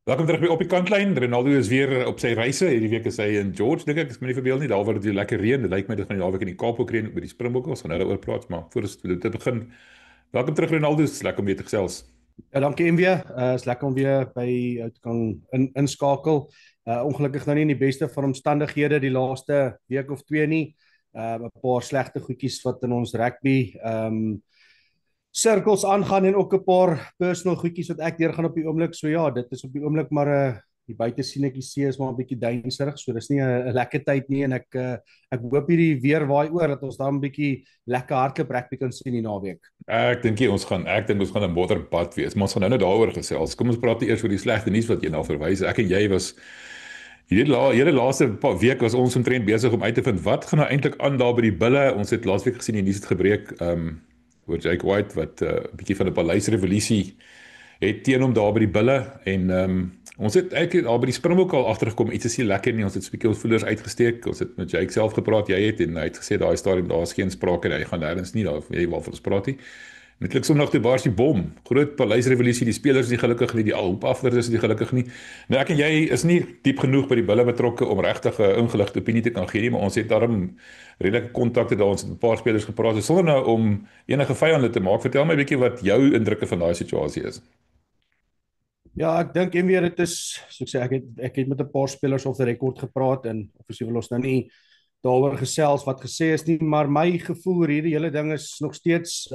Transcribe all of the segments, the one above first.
Welkom terug by Op die Kantlyn. Ronaldo is weer op sy reise. Hierdie week is hy in George, dink ek. Ek is my nie verbeel nie. Daar waar dit weer lekker reën. Dit lyk my dit gaan die naweek in die Kaap ook reën met die Springbokke. Ons gaan nou daaroor praat, maar voor ons dit begin. Welkom terug Ronaldo. Dis lekker om weer te gesels. Ja, dankie MW. Is lekker om weer by jou te kan inskakel. Ongelukkig nou nie in die beste van omstandighede die laaste week of twee nie. 'n Paar slegte goedjies wat in ons rugby cirkels aangaan en ook 'n paar personal goedjies wat ek deurgaan op die oomblik. So ja, dit is op die oomblik maar die buitesienetjie see is maar 'n bietjie duinserig. So dis nie 'n lekker tyd nie en ek hoop hierdie weer waai oor dat ons dan 'n bietjie lekker hardloop rugby kan sien die naweek. Ek dink ons gaan 'n modderbad wees. Maar ons gaan nou net daaroor gesels. Kom ons praat eers oor die slegte nuus wat jy nou verwys. Ek en jy was hierdie laaste week was ons omtrent besig om uit te vind wat gaan nou eintlik aan daar by die Bulle. Ons het laasweek gesien die nuus het gebreek oor Jake White wat 'n bietjie van 'n paleisrevolusie het teen hom daar by die Bulle en ons het eigenlijk al by die Springbok al agtergekom iets is nie lekker nie. Ons het 'n bietjie ons voelers uitgesteek. Ons het met Jake self gepraat, jy het en hy het gesê daai stadium daar is geen sprake en hy gaan nêrens nie daar jy waarvan ons praat nie. Netlik Sondag toe bars die bom. Groot paleisrevolusie, die spelers is nie gelukkig nie, die hoopafders is nie gelukkig nie. Nou ek en jy is nie diep genoeg by die Bulle betrokke om regtig 'n ingeligte opinie te kan gee nie, maar ons het daarom redelike kontakte daar, ons het 'n paar spelers gepraat. So sonder nou om enige vyande te maak, vertel my 'n bietjie wat jou indrukke van daai situasie is. Ja, ek dink en weer dit is so ek sê ek het met 'n paar spelers op die rekord gepraat en obviously wil ons nou nie daaroor gesels wat gesê is nie, maar my gevoel oor hierdie hele ding is nog steeds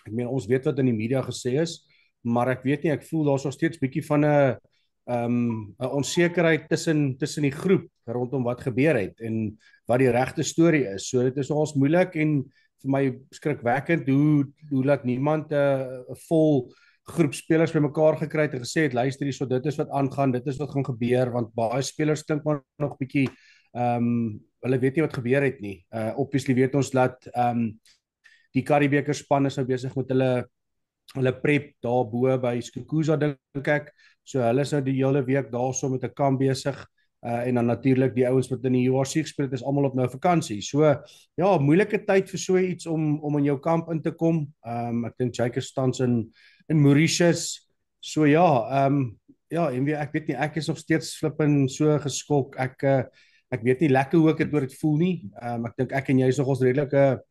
ek meen ons weet wat in die media gesê is, maar ek weet nie ek voel daar's nog steeds bietjie van 'n onsekerheid tussen die groep rondom wat gebeur het en wat die regte storie is. So dit is nogals moeilik en vir my skrikwekkend hoe laat niemand 'n vol groep spelers bymekaar gekry het en gesê het luister hierso dit is wat aangaan, dit is wat gaan gebeur want baie spelers klink maar nog bietjie hulle weet nie wat gebeur het nie. Obviously weet ons dat die Karibeker span is nou besig met hulle prep daarbo by Skukuza dink ek. So hulle is nou die hele week daarso met 'n kamp besig. En dan natuurlik die ouens wat in die URC gespeel het is almal op nou vakansie. So ja, moeilike tyd vir so iets om in jou kamp in te kom. Ek dink Jake tans in Mauritius. So ja, ja, en ek weet nie ek is nog steeds flippin so geskok. Ek weet nie lekker hoe ek dit oor dit voel nie. Ek dink ek en jy is nog ons redelike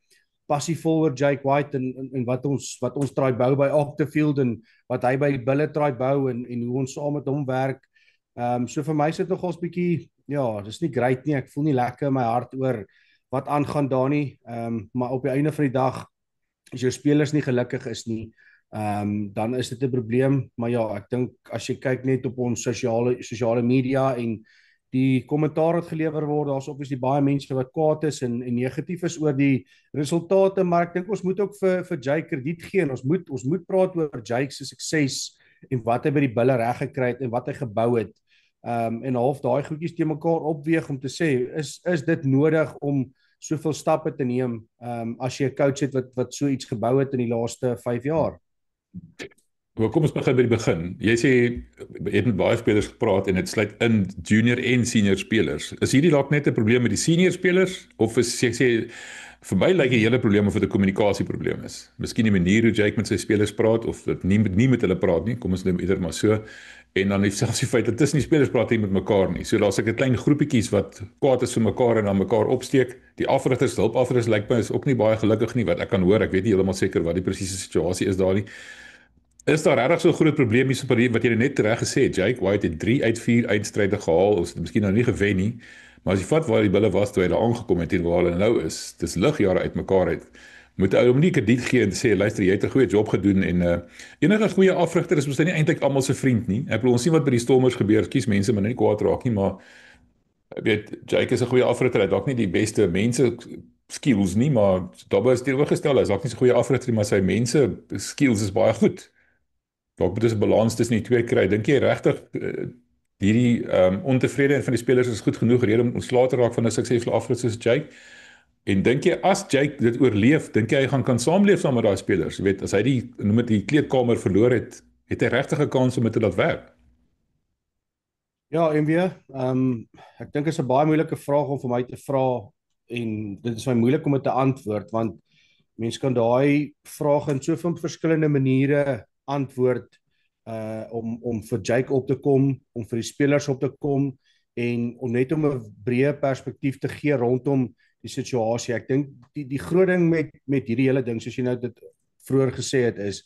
passievol oor Jake White en wat ons try bou by Octafield en wat hy by Bulle try bou en hoe ons saam met hom werk. So vir my is dit nogals bietjie ja, dis nie great nie. Ek voel nie lekker in my hart oor wat aangaan daar nie. Maar op die einde van die dag as jou spelers nie gelukkig is nie, dan is dit 'n probleem. Maar ja, ek dink as jy kyk net op ons sosiale media en die kommentaar wat gelewer word, daar's obviously baie mense wat kwaad is en negatief is oor die resultate, maar ek dink ons moet ook vir Jake krediet gee en ons moet praat oor Jake se sukses en wat hy by die Bulle reg gekry het en wat hy gebou het. En half daai goedjies te mekaar opweeg om te sê is dit nodig om soveel stappe te neem as jy 'n coach het wat so iets gebou het in die laaste 5 jaar. Wel, kom ons begin by die begin. Jy sê jy het met baie spelers gepraat en dit sluit in junior en senior spelers. Is hierdie dalk net 'n probleem met die senior spelers of is ek sê vir my lyk die hele probleem of dit 'n kommunikasieprobleem is. Miskien die manier hoe Jake met sy spelers praat of dit nie met hulle praat nie. Kom ons neem eerder maar so. En dan selfs die feit dat tussen die spelers praat nie met mekaar nie. So daar's 'n klein groepietjies wat kwaad is vir mekaar en dan mekaar opsteek. Die afrigters, hulpafrigters lyk my is ook nie baie gelukkig nie wat ek kan hoor. Ek weet nie heeltemal seker wat die presiese situasie is daar nie. Is daar regtig so 'n groot probleem hier so wat jy net reg gesê het? Jake White het 3 uit 4 eindstryde gehaal, ons het miskien nou nie gewen nie, maar as jy vat waar die Bulle was toe hy daar aangekom het en waar hulle nou is, dis ligjare uitmekaar uit. Moet ou hom nie krediet gee en sê luister jy het 'n goeie job gedoen en enige goeie afrigter is mos nie eintlik almal se vriend nie. Ek bedoel ons sien wat by die Stormers gebeur. Kies mense maar nie kwaad raak nie, maar ek weet Jake is 'n goeie afrigter. Hy dalk nie die beste mense skills nie, maar daarby is teenoorgestel, hy's dalk nie so goeie afrigter nie, maar sy mense skills is baie goed. Dalk moet ons 'n balans tussen die twee kry. Dink jy regtig hierdie ontevredenheid van die spelers is goed genoeg rede om ontslae te raak van 'n suksesvolle afrigter soos Jake? En dink jy as Jake dit oorleef, dink jy hy gaan kan saamleef saam met daai spelers? Jy weet, as hy noem dit die kleedkamer verloor het, het hy regtig 'n kans om dit te laat werk? Ja, en weer, ek dink is 'n baie moeilike vraag om vir my te vra en dit is baie moeilik om dit te antwoord want mense kan daai vrae in soveel verskillende maniere antwoord. om vir Jake op te kom, om vir die spelers op te kom en om net om 'n breë perspektief te gee rondom die situasie. Ek dink die groot ding met hierdie hele ding, soos jy nou dit vroeër gesê het, is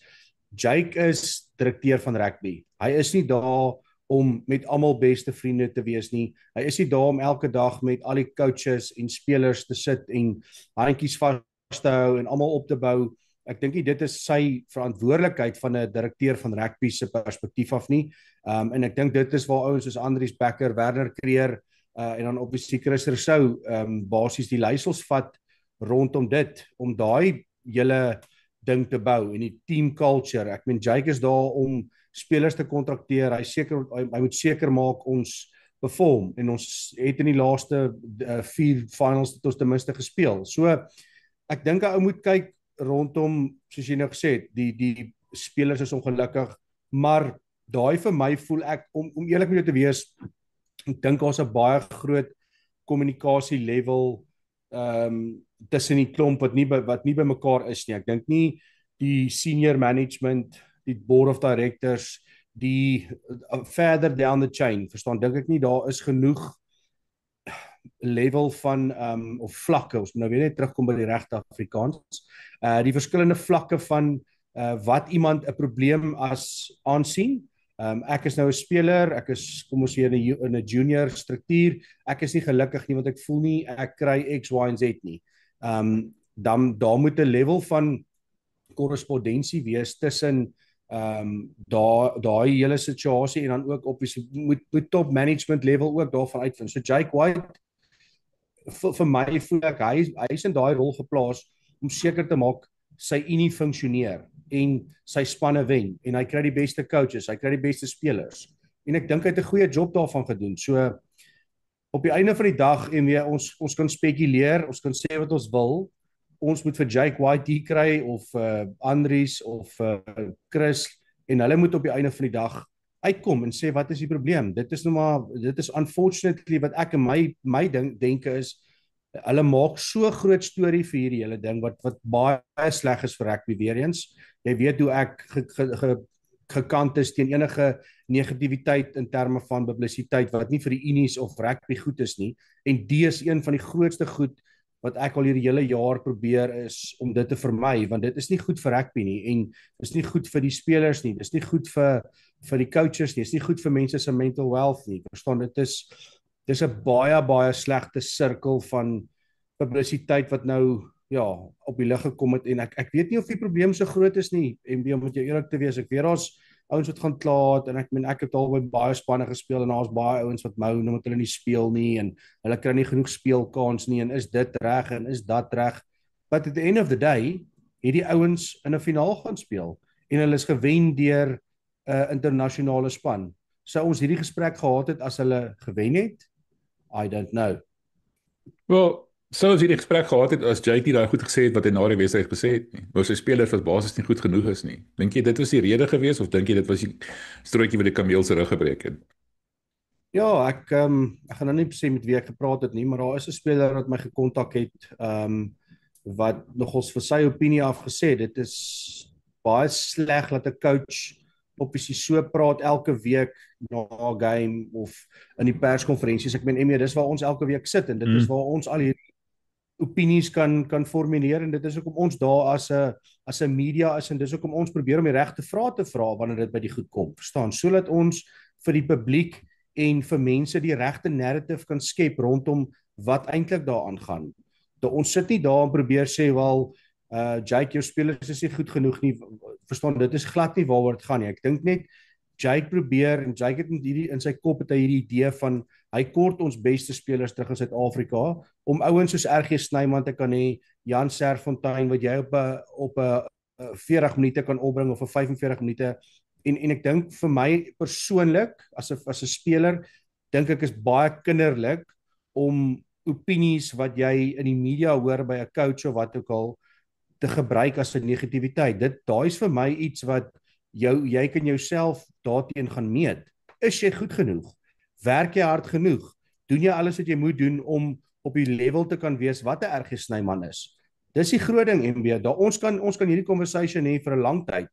Jake is direkteur van rugby. Hy is nie daar om met almal beste vriende te wees nie. Hy is nie daar om elke dag met al die coaches en spelers te sit en handjies vas te hou en almal op te bou. Ek dink nie dit is sy verantwoordelikheid van 'n direkteur van rugby se perspektief af nie. En ek dink dit is waar ouens soos Andries Becker, Werner Kreer en dan obviously Chris Rousseau basies die leiersels vat rondom dit, om daai hele ding te bou en die team culture. Ek meen Jake is daar om spelers te kontrakteer. Hy moet seker maak ons perform en ons het in die laaste 4 finals het ons ten minste gespeel. So ek dink 'n ou moet kyk rondom, soos jy nou gesê het, die spelers is ongelukkig, maar daai vir my voel ek, om eerlik met jou te wees, ek dink daar's 'n baie groot kommunikasie level tussen die klomp wat nie by mekaar is nie. Ek dink nie die senior management, die board of directors, die further down the chain, verstaan, dink ek nie daar is genoeg level van of vlakke, ons moet nou weer net terugkom by die regte Afrikaans, die verskillende vlakke van wat iemand 'n probleem as aansien. Ek is nou 'n speler, ek is, kom ons sê, in 'n junior struktuur, ek is nie gelukkig nie want ek voel nie ek kry X, Y en Z nie. Dan daar moet 'n level van korrespondensie wees tussen daai hele situasie en dan ook obviously moet top management level ook daarvan uitvind. So Jake White, vir my voel ek hy is in daai rol geplaas om seker te maak sy unie funksioneer en sy spanne wen en hy kry die beste coaches, hy kry die beste spelers. En ek dink hy het 'n goeie job daarvan gedoen. So op die einde van die dag en weer ons kan spekuleer, ons kan sê wat ons wil. Ons moet vir Jake White hier kry of Andries of Chris en hulle moet op die einde van die dag uitkom en sê wat is die probleem. Dit is unfortunately wat ek in my denke is, hulle maak so groot storie vir hierdie hele ding wat baie sleg is vir rugby weer eens. Jy weet hoe ek gekant is teen enige negativiteit in terme van publisiteit wat nie vir die unies of rugby goed is nie. En die is een van die grootste goed wat ek al hierdie hele jaar probeer is om dit te vermy, want dit is nie goed vir rugby nie en dis nie goed vir die spelers nie, dis nie goed vir die coaches nie, dis nie goed vir mense se mental wealth nie. Verstaan, dis 'n baie slegte sirkel van publisiteit wat nou op die lig gekom het en ek weet nie of die probleem so groot is nie. En om met jou eerlik te wees, ek weet daar's ouens wat gaan kla het en ek het al by baie spanne gespeel en daar's baie ouens wat nou moet hulle nie speel nie en hulle kry nie genoeg speelkans nie en is dit reg en is dat reg. But at the end of the day, het die ouens in 'n finaal gaan speel en hulle is gewen deur 'n internasionale span. Sou ons hierdie gesprek gehad het as hulle gewen het? I don't know. Wel, sou as hierdie gesprek gehad het as Jake nie daai goed gesê het wat hy na die wedstryd gesê het nie. Wou sy spelers wat basies nie goed genoeg is nie. Dink jy dit was die rede gewees of dink jy dit was die strootjie wat die kameel se rug gebreek het? Ja, ek gaan nou nie sê met wie ek gepraat het nie, maar daar is 'n speler wat my gekontak het wat nogals vir sy opinie afgesê, dit is baie sleg dat 'n coach obviously so praat elke week na 'n game of in die perskonferensies. Ek meen dis waar ons elke week sit en dit is waar ons al hierdie opinies kan formuleer en dit is ook om ons daar as 'n media is en dis ook om ons probeer om die regte vrae te vra wanneer dit by die goed kom, verstaan, sodat ons vir die publiek en vir mense die regte narrative kan skep rondom wat eintlik daaraan gaan. Ons sit nie daar en probeer sê wel Jake, jou spelers is nie goed genoeg nie, verstaan, dit is glad nie waaroor dit gaan nie. Ek dink net Jake probeer en Jake het in sy kop het hy hierdie idee van hy kort ons beste spelers terug in Suid-Afrika om ouens soos RG Snyman te kan hê, Jan Serfontein wat jy op 'n 40 minute kan opbring of 'n 45 minute en ek dink vir my persoonlik as 'n speler dink ek is baie kinderlik om opinies wat jy in die media hoor by 'n coach of wat ook al te gebruik as 'n negativiteit. Daai is vir my iets wat jy kan jouself daarteen gaan meet. Is jy goed genoeg? Werk jy hard genoeg? Doen jy alles wat jy moet doen om op die level te kan wees wat 'n RG Snyman is? Dis die groot ding, MB. Ons kan hierdie conversation hê vir 'n lang tyd.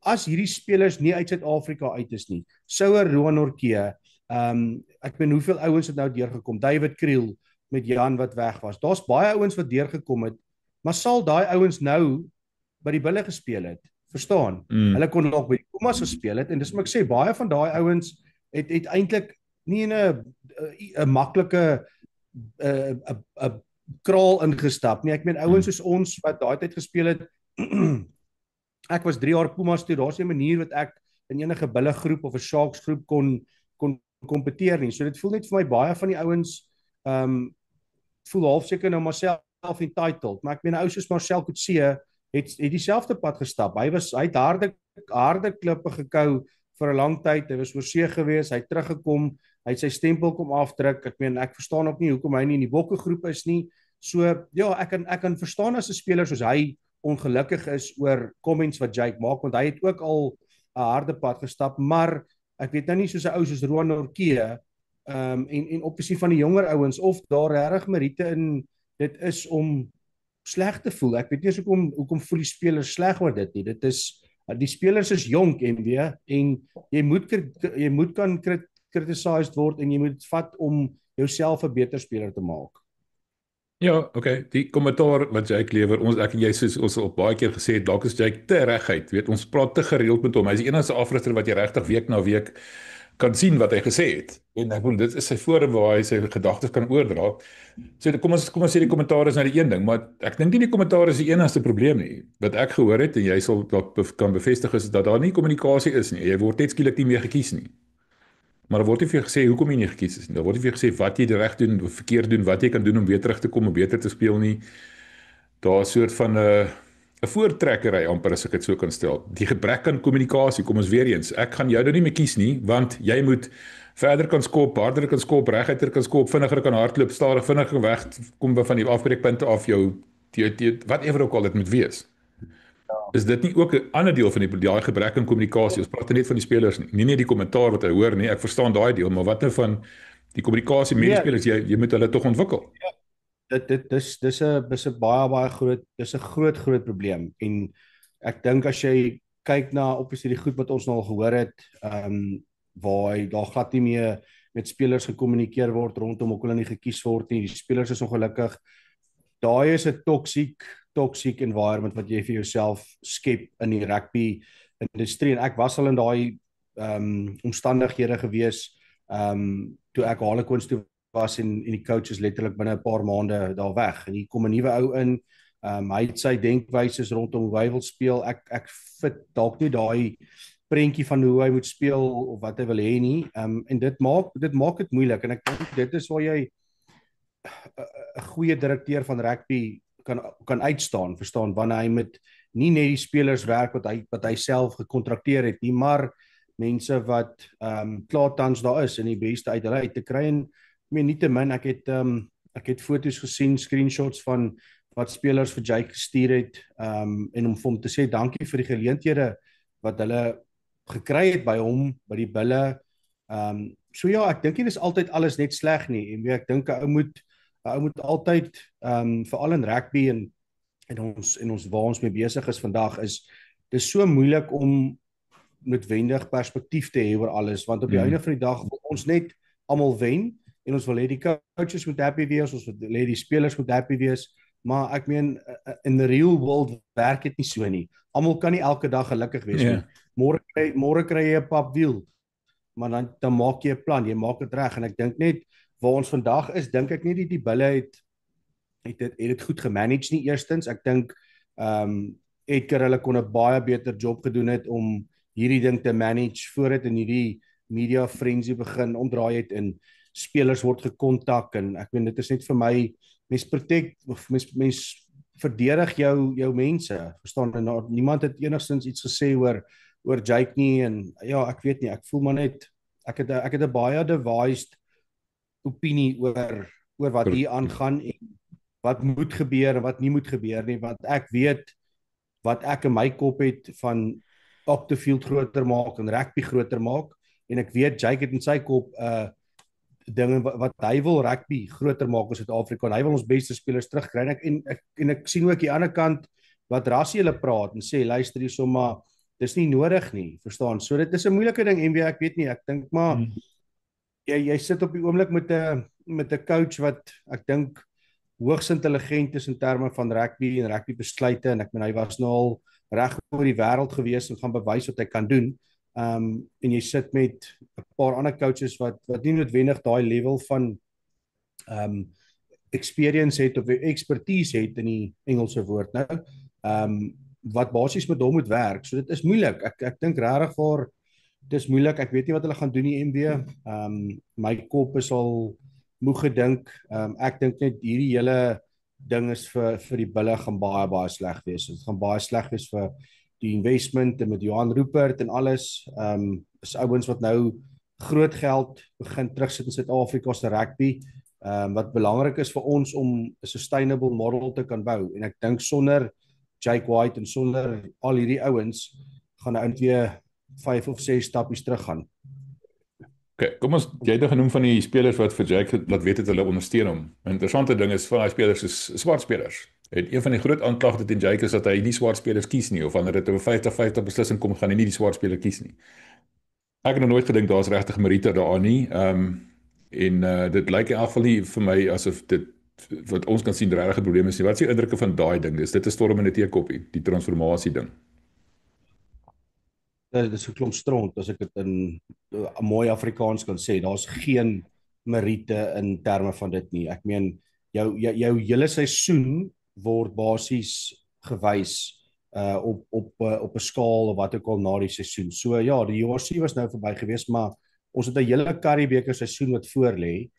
as hierdie spelers nie uit Suid-Afrika uit is nie, sou Roan Nortje, ek weet hoeveel ouens het nou deurgekom, David Kriel met Jan wat weg was. Daar's baie ouens wat deurgekom het, maar sal daai ouens nou by die Bulle gespeel het? Verstaan? Hulle kon dalk by die Pumas gespeel het en dis wat ek sê, baie van daai ouens het eintlik nie in 'n maklike 'n kraal ingestap nie. Ek meen ouens soos ons wat daai tyd gespeel het. Ek was 3 jaar Pumas toe. Daar's 'n manier wat ek in enige Bulle groep of 'n Sharks groep kon kompeteer nie. So dit voel net vir my baie van die ouens voel half seker nou maar self entitled. Maar ek meen ou soos Marcel Coetzee het dieselfde pad gestap. Hy het harde klippe gekou vir 'n lang tyd. Hy was oorsee gewees, hy het teruggekom, hy het sy stempel kom afdruk. Ek meen ek verstaan ook nie hoekom hy nie in die Bokke groep is nie. So ja, ek kan verstaan as 'n speler soos hy ongelukkig is oor comments wat Jake maak, want hy het ook al 'n harde pad gestap, maar ek weet nou nie soos 'n ou soos Roan Nortje en opsie van die jonger ouens of daar regtig meriete in dit is om sleg te voel. Ek weet nie eens hoekom voel die spelers sleg oor dit nie. Dit is die spelers is jonk MW en jy moet kan criticized word en jy moet vat om jouself 'n beter speler te maak. Ja, okay. Die kommentaar wat Jake lewer, ek en jy soos ons al baie keer gesê het, dalk is Jake te reguit, weet ons praat te gereeld met hom. Hy is die enigste afrigter wat jy regtig week na week kan sien wat hy gesê het. En ek bedoel dit is sy forum waar hy sy gedagtes kan oordra. So kom ons sê die kommentaar is nou die een ding, maar ek dink nie die kommentaar is die enigste probleem nie. Wat ek gehoor het en jy sal kan bevestig is dat daar nie kommunikasie is nie. Jy word net skielik nie meer gekies nie. Maar daar word nie vir jou gesê hoekom jy nie gekies is nie. Daar word nie vir jou gesê wat jy reg doen of verkeerd doen, wat jy kan doen om weer terug te kom om beter te speel nie. Daar 'n soort van 'n voortrekkery amper as ek dit so kan stel. Die gebrek aan kommunikasie, kom ons weer eens. Ek gaan jou nou nie meer kies nie, want jy moet verder kan skop, harder kan skop, reguiter kan skop, vinniger kan hardloop, stadig vinniger weg kom van die afbreekpunte af jou whatever ook al dit moet wees. Is dit nie ook 'n ander deel van die gebrek aan kommunikasie? Ons praat net van die spelers nie net die kommentaar wat hy hoor nie. Ek verstaan daai deel, maar wat nou van die kommunikasie met die spelers? Jy moet hulle tog ontwikkel. Ja. Dis 'n baie groot, dis 'n groot probleem en ek dink as jy kyk na opsie die goed wat ons nou al gehoor het, waar daar glad nie meer met spelers gekommunikeer word rondom hoekom hulle nie gekies word nie. Die spelers is ongelukkig. Daai is 'n toxic environment wat jy vir jouself skep in die rugby industrie en ek was al in daai omstandighede gewees toe ek Harlequins toe was en die coach is letterlik binne 'n paar maande daar weg en hier kom 'n nuwe ou in. Hy het sy denkwyses rondom hoe hy wil speel. Ek fit dalk nie daai prentjie van hoe hy moet speel of wat hy wil hê nie. En dit maak dit moeilik en ek dink dit is waar jy 'n goeie direkteur van rugby kan uitstaan, verstaan, wanneer hy met nie net die spelers werk wat hy self gekontrakteer het nie, maar mense wat klaar tans daar is en die beste uit hulle uit te kry. En ek meen nietemin ek het foto's gesien, screenshots van wat spelers vir Jake gestuur het en om vir hom te sê dankie vir die geleenthede wat hulle gekry het by hom by die Bulle. So ja, ek dink nie dis altyd alles net sleg nie en ek dink 'n ou moet altyd veral in rugby en ons waar ons mee besig is vandag is dis so moeilik om noodwendig perspektief te hê oor alles want op die einde van die dag wil ons net almal wen en ons wil hê die coaches moet happy wees, ons wil hê die spelers moet happy wees, maar ek meen in the real world werk dit nie so nie. Almal kan nie elke dag gelukkig wees nie. Môre kry jy 'n papwiel, maar dan maak jy 'n plan, jy maak dit reg en ek dink net waar ons vandag is, dink ek nie die Bulle het dit goed gemanage nie eerstens. Ek dink Edgar hulle kon 'n baie beter job gedoen het om hierdie ding te manage voor dit in hierdie media frenzy begin omdraai het en spelers word gekontak en ek weet dit is net vir my mens protect of mens verdedig jou mense. Verstaan, en niemand het enigstens iets gesê oor Jake nie en ja, ek weet nie, ek voel maar net ek het 'n baie divided opinie oor wat hier aangaan en wat moet gebeur en wat nie moet gebeur nie, want ek weet wat ek in my kop het van op die veld groter maak en rugby groter maak en ek weet Jake het in sy kop dinge wat hy wil rugby groter maak in Suid-Afrika en hy wil ons beste spelers terugkry en ek sien ook die ander kant wat Rassie hulle praat en sê luister hier sommer dis nie nodig nie, verstaan. So dit is 'n moeilike ding en ek weet nie, ek dink maar jy sit op die oomblik met 'n coach wat ek dink hoogs intelligent is in terme van rugby en rugby besluite en ek meen hy was nou al reg oor die wêreld gewees en gaan bewys wat hy kan doen. En jy sit met 'n paar ander coaches wat nie noodwendig daai level van experience het of expertise het in die Engelse woord nou. Wat basies met hom moet werk. So dit is moeilik. Ek dink regtig vir dis moeilik. Ek weet nie wat hulle gaan doen die MW. My kop is al moeg gedink. Ek dink net hierdie hele ding is vir die bulle gaan baie sleg wees. Dit gaan baie sleg wees vir die investment en met Johan Rupert en alles. Is ouens wat nou groot geld begin terugsit in Suid-Afrika se rugby. Wat belangrik is vir ons om 'n sustainable model te kan bou. En ek dink sonder Jake White en sonder al hierdie ouens gaan hy eintlik 5 of 6 stappies terug gaan. Okay, kom ons jy het genoem van die spelers wat vir Jake laat weet het hulle ondersteun hom. 'n Interessante ding is van daai spelers is swart spelers. En een van die groot aanklagte teen Jake is dat hy nie swart spelers kies nie of wanneer dit oor 50-50 beslissing kom, gaan hy nie die swart speler kies nie. Ek het nog nooit gedink daar's regtig meriete daaraan nie. Dit lyk in elk geval nie vir my asof dit wat ons kan sien regtig 'n probleem is nie. Wat is die indrukke van daai ding? Dit is storm in 'n teekoppie, die transformasie ding. Dit is 'n klomp stront as ek dit in 'n mooi Afrikaans kan sê. Daar's geen meriete in terme van dit nie. Ek meen jou hele seisoen word basies gewys op 'n skaal of wat ook al na die seisoen. So ja, die URC was nou verby gewees, maar ons het 'n hele Curriebeeker seisoen wat voor lê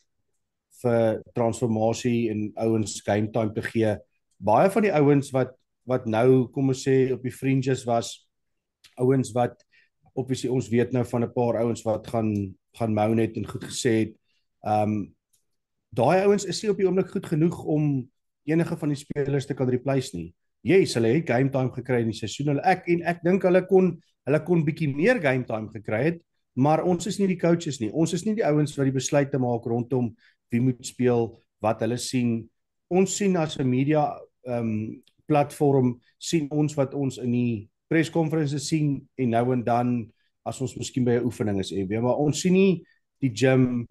vir transformasie en ouens game time te gee. Baie van die ouens wat nou kom ons sê op die fringes was, ouens wat obviously ons weet nou van 'n paar ouens wat gaan mou net en goed gesê het. Daai ouens is nie op die oomblik goed genoeg om enige van die spelers te kan replace nie. Yes, hulle het game time gekry in die seisoen. Ek dink hulle kon bietjie meer game time gekry het, maar ons is nie die coaches nie. Ons is nie die ouens wat die besluite maak rondom wie moet speel, wat hulle sien. Ons sien as 'n media platform sien ons wat ons in die perskonferensies sien en nou en dan as ons miskien by 'n oefening is maar ons sien nie die gym,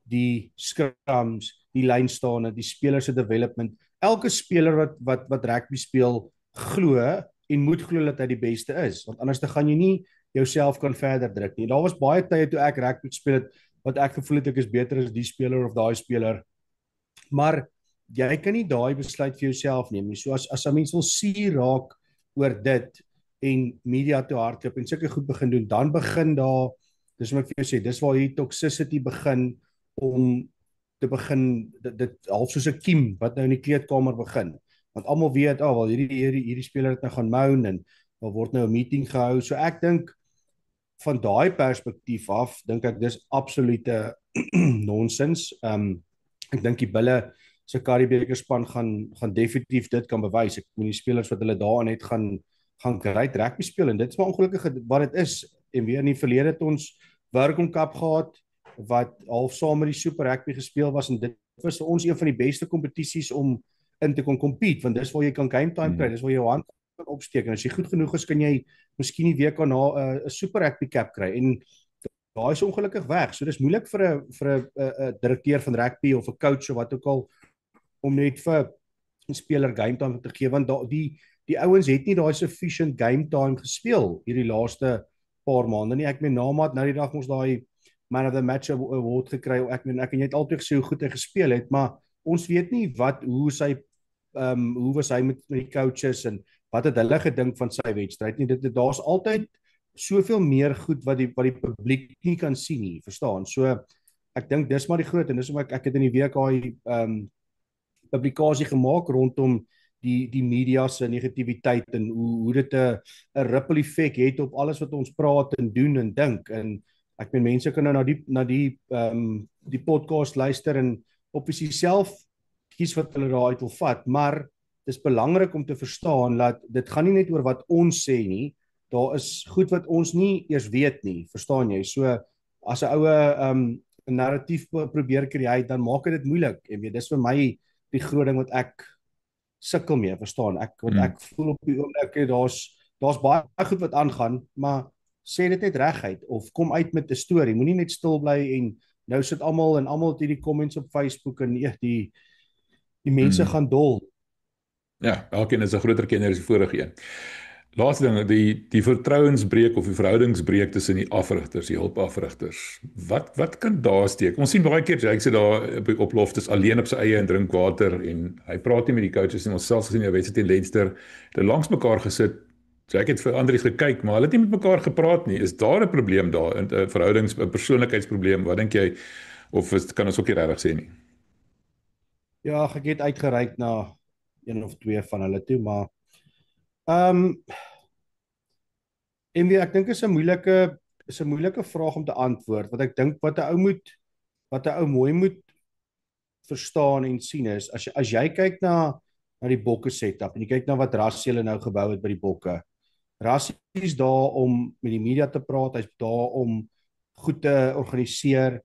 die scrums, die lynstane, die spelers se development. Elke speler wat rugby speel glo en moet glo dat hy die beste is, want anders dan gaan jy nie jouself kan verder druk nie. Daar was baie tye toe ek rugby gespeel het wat ek gevoel het ek is beter as die speler of daai speler. Maar jy kan nie daai besluit vir jouself neem nie. So as 'n mens wil suur raak oor dit en media toe hardloop en sulke goed begin doen, dan begin daar, dis wat ek vir jou sê, dis waar hier toxicity begin om te begin dit half soos 'n kiem wat nou in die kleedkamer begin. Want almal weet, wel hierdie speler het nou gaan moan en daar word nou 'n meeting gehou. So ek dink van daai perspektief af dink ek dis absolute nonsens. Ek dink die Bulle se Curriebeeker span gaan definitief dit kan bewys. Ek meen die spelers wat hulle daarin het gaan great rugby speel en dit is maar ongelukkig wat dit is. En weer in die verlede het ons Wurkom Cup gehad wat half saam met die Super Rugby gespeel was en dit was vir ons een van die beste kompetisies om in te kon compete, want dis waar jy kan game time kry, dis waar jy jou hand kan opsteek en as jy goed genoeg is kan jy miskien die week daarna 'n Super Rugby Cup kry en daai is ongelukkig weg. So dis moeilik vir 'n direkteur van rugby of 'n coach of wat ook al om net vir 'n speler game time te gee, want die ouens het nie daai sufficient game time gespeel hierdie laaste paar maande nie. Ek meen Namat nou die dag ons daai Man of the Match award gekry. Ek meen ek en jy het altyd gesê hoe goed hy gespeel het, maar ons weet nie hoe was hy met die coaches en wat het hulle gedink van sy wedstryd nie. Daar's altyd soveel meer goed wat die publiek nie kan sien nie, verstaan? So ek dink dis maar die groot en dis hoekom ek het in die week daai publikasie gemaak rondom die media se negativiteit en hoe dit 'n ripple effek het op alles wat ons praat en doen en dink. En ek meen mense kan nou na die podcast luister en op self kies wat hulle daaruit wil vat, maar dis belangrik om te verstaan dat dit gaan nie net oor wat ons sê nie. Daar is goed wat ons nie eers weet nie, verstaan jy? So as 'n oue narratief probeer kry, dan maak dit moeilik. En weet, dis vir my die groot ding wat ek sukkel mee, verstaan? Want ek voel op die oomblik daar's daar's baie goed wat aangaan, maar sê dit net reguit of kom uit met 'n storie. Moenie net stil bly en nou sit almal het hierdie comments op Facebook en die mense Mm. gaan dol. Ja, elkeen is 'n groter kenner as die vorige een. Laaste ding, die vertrouensbreuk of die verhoudingsbreuk tussen die afrigters, die hulpafrigters. Wat kan daar steek? Ons sien baie keer Jake sit daar op loftes alleen op sy eie en drink water en hy praat nie met die coaches nie. Ons selfs gesien hy wedstryd teen Leinster, hulle langs mekaar gesit. Jake het vir Andries gekyk, maar hulle het nie met mekaar gepraat nie. Is daar 'n probleem daar, 'n verhoudings, 'n persoonlikheidsprobleem? Wat dink jy? Of kan ons ook nie regtig sê nie? Ja, ek het uitgereik na een of twee van hulle toe, maar ehm en ek dink is 'n moeilike vraag om te antwoord, want ek dink wat 'n ou mooi moet verstaan en sien is as jy kyk na die Bokke setup en jy kyk na wat Rassie hulle nou gebou het by die Bokke. Rassie is daar om met die media te praat, hy's daar om goed te organiseer,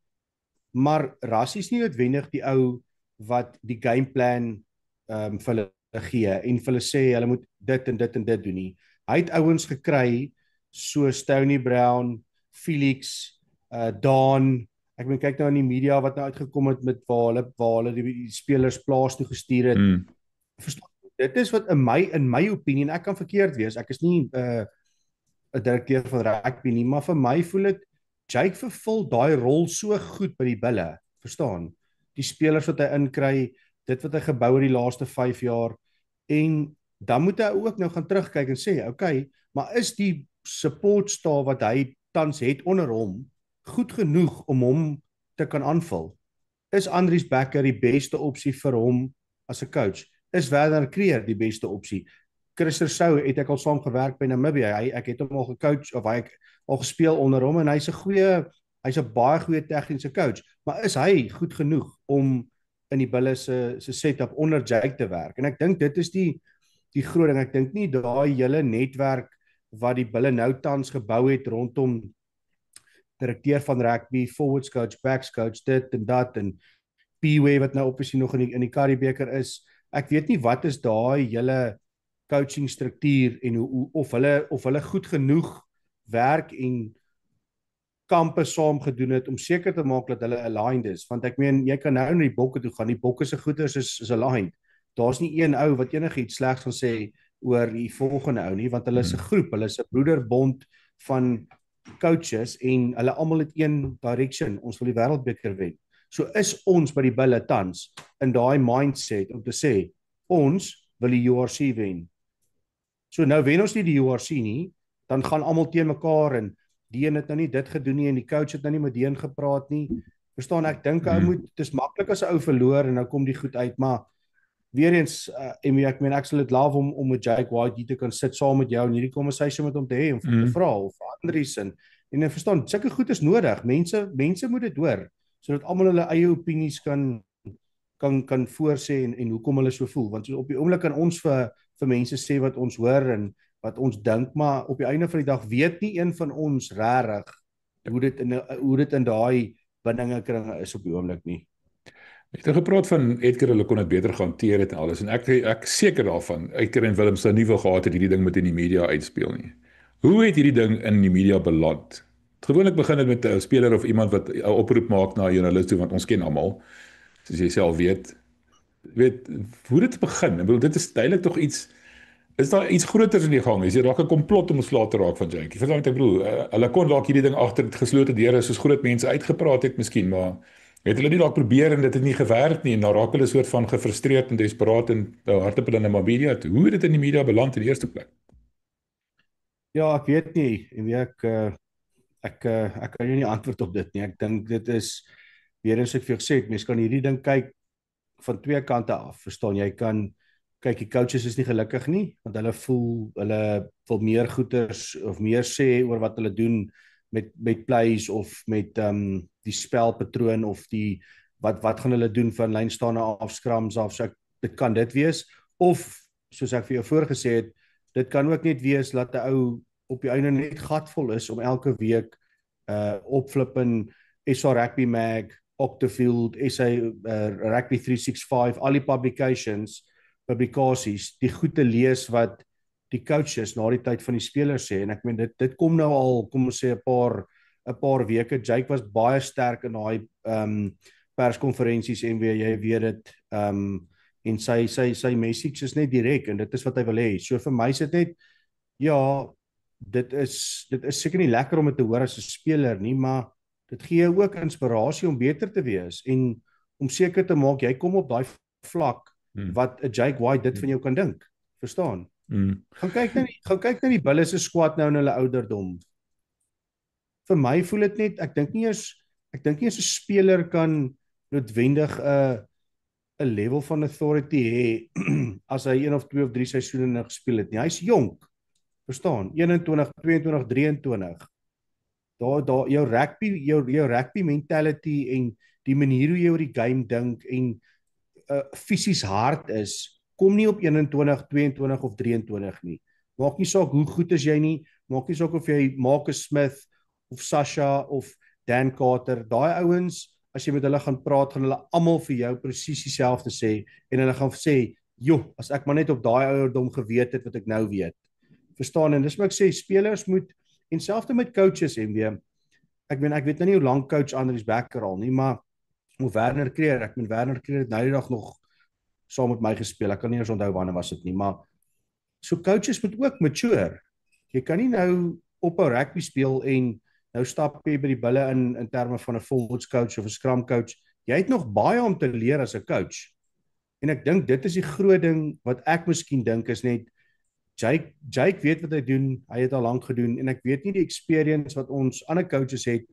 maar Rassie is nie noodwendig die ou wat die gameplan vir hulle gee en vir hulle sê hulle moet dit en dit en dit doen nie. Hy het ouens gekry so Stoney Brown, Felix, Daan. Ek moet kyk nou in die media wat nou uitgekom het met waar hulle die spelers plaas toe gestuur het. Mm. Verstaan, dit is wat in my opinie, en ek kan verkeerd wees. Ek is nie 'n direkteur van rugby nie, maar vir my voel dit Jake vervul daai rol so goed by die Bulle. Verstaan? Die spelers wat hy inkry, dit wat hy gebou het die laaste 5 jaar en dan moet hy ook nou gaan terugkyk en sê, okay, maar is die support staff wat hy tans het onder hom goed genoeg om hom te kan aanvul? Is Andries Becker die beste opsie vir hom as 'n coach? Is Werner Creer die beste opsie? Chris Rousseau het ek al saam gewerk by Namibië. Ek het hom al gecoach of hy al gespeel onder hom en hy's 'n baie goeie tegniese coach, maar is hy goed genoeg om in die Bulle se setup onder Jake te werk? En ek dink dit is die groot ding. Ek dink nie daai hele netwerk wat die Bulle nou tans gebou het rondom direkteur van rugby, forwards coach, backs coach, dit en dat en P-way wat nou obviously nog in die Currie-beker is. Ek weet nie wat is daai hele coaching struktuur en of hulle goed genoeg werk en kampe saam gedoen het om seker te maak dat hulle aligned is, want ek meen jy kan nou na die Bokke toe gaan, die Bokke se goeders is aligned. Daar's nie een ou wat enigiets slegs gaan sê oor die volgende ou nie, want hulle is 'n groep, hulle is 'n broederbond van coaches en hulle almal het een direction, ons wil die wêreldbeker wen. So is ons by die Bulle tans in daai mindset om te sê ons wil die URC wen. So nou wen ons nie die URC nie, dan gaan almal teen mekaar en die een het nou nie dit gedoen nie en die coach het nou nie met die een gepraat nie. Verstaan, ek dink ou moet, dit is maklik as 'n ou verloor en nou kom die goed uit, maar weer eens ek sal dit love om met Jake White hier te kan sit saam met jou en hierdie konversasie met hom te hê en te vra of Andries en verstaan, sulke goed is nodig. Mense moet dit hoor sodat almal hulle eie opinies kan voorsê en hoekom hulle so voel, want op die oomblik kan ons vir mense sê wat ons hoor en wat ons dink, maar op die einde van die dag weet nie een van ons regtig hoe dit in daai binnenkringe is op die oomblik nie. Ek het gepraat van Edgar, hulle kon dit beter hanteer het en alles en ek seker daarvan Edgar en Willem sou nie wou gehad het hierdie ding met in die media uitspeel nie. Hoe het hierdie ding in die media beland? Gewoonlik begin dit met 'n speler of iemand wat 'n oproep maak na 'n joernalis toe, want ons ken almal, soos jy self weet hoe dit begin. Ek bedoel, dit is duidelik tog iets. Is daar iets groters in die gang? Is dit dalk 'n komplot om ontslae te raak van Jake? Verstaan wat ek bedoel? Hulle kon dalk hierdie ding agter geslote deure soos groot mense uitgepraat het miskien, maar het hulle nie dalk probeer en dit het nie gewerk nie en dan raak hulle soort van gefrustreerd en desperaat en hardop hulle na media toe. Hoe het dit in die media beland in die eerste plek? Ja, ek weet nie en ek kan jou nie antwoord op dit nie. Ek dink dit is weer eens ek vir jou gesê het, mense kan hierdie ding kyk van twee kante af. Verstaan, jy kan kyk, die coaches is nie gelukkig nie, want hulle wil meer goeders of meer sê oor wat hulle doen met plays of met die spelpatroon of die wat gaan hulle doen van lynstaande af, scrums af. So dit kan dit wees of soos ek vir jou voorgesê het, dit kan ook net wees dat 'n ou op die einde net gatvol is om elke week opflip in SA Rugby Mag, Octafield, SA Rugby 365, al die publikasies, die goed te lees wat die coaches na die tyd van die spelers sê, en ek meen dit kom nou al, kom ons sê 'n paar weke. Jake was baie sterk in daai perskonferensies en weer jy weet dit en sy message is net direk en dit is wat hy wil hê. So vir my is dit net ja, dit is seker nie lekker om dit te hoor as 'n speler nie, maar dit gee jou ook inspirasie om beter te wees en om seker te maak jy kom op daai vlak wat 'n Jake White dit van jou kan dink. Verstaan? Gaan kyk na die Bulle se squad nou in hulle ouderdom. Vir my voel dit net, ek dink nie eens 'n speler kan noodwendig 'n level van authority hê as hy 1 of 2 of 3 seisoene nou gespeel het nie. Hy's jonk. Verstaan? 21, 22, 23. Daar jou rugby mentality en die manier hoe jy oor die game dink en fisies hard is, kom nie op 21, 22 of 23 nie. Maak nie saak hoe goed is jy nie, maak nie saak of jy Marcus Smith of Sasha of Dan Carter, daai ouens, as jy met hulle gaan praat, gaan hulle almal vir jou presies dieselfde sê en hulle gaan sê, "Joh, as ek maar net op daai ouderdom geweet het wat ek nou weet." Verstaan? En dis wat ek sê, spelers moet en selfs met coaches en weer ek weet nou nie hoe lank coach Andries Becker al nie, maar of Werner Kreer het nou die dag nog saam met my gespeel. Ek kan nie eens onthou wanneer was dit nie, maar so coaches moet ook mature. Jy kan nie nou op 'n rugby speel en nou stap jy by die Bulle in terme van 'n forwards coach of 'n scrum coach. Jy het nog baie om te leer as 'n coach. En ek dink dit is die groot ding wat ek miskien dink is net Jake weet wat hy doen. Hy het al lank gedoen en ek weet nie die experience wat ons ander coaches het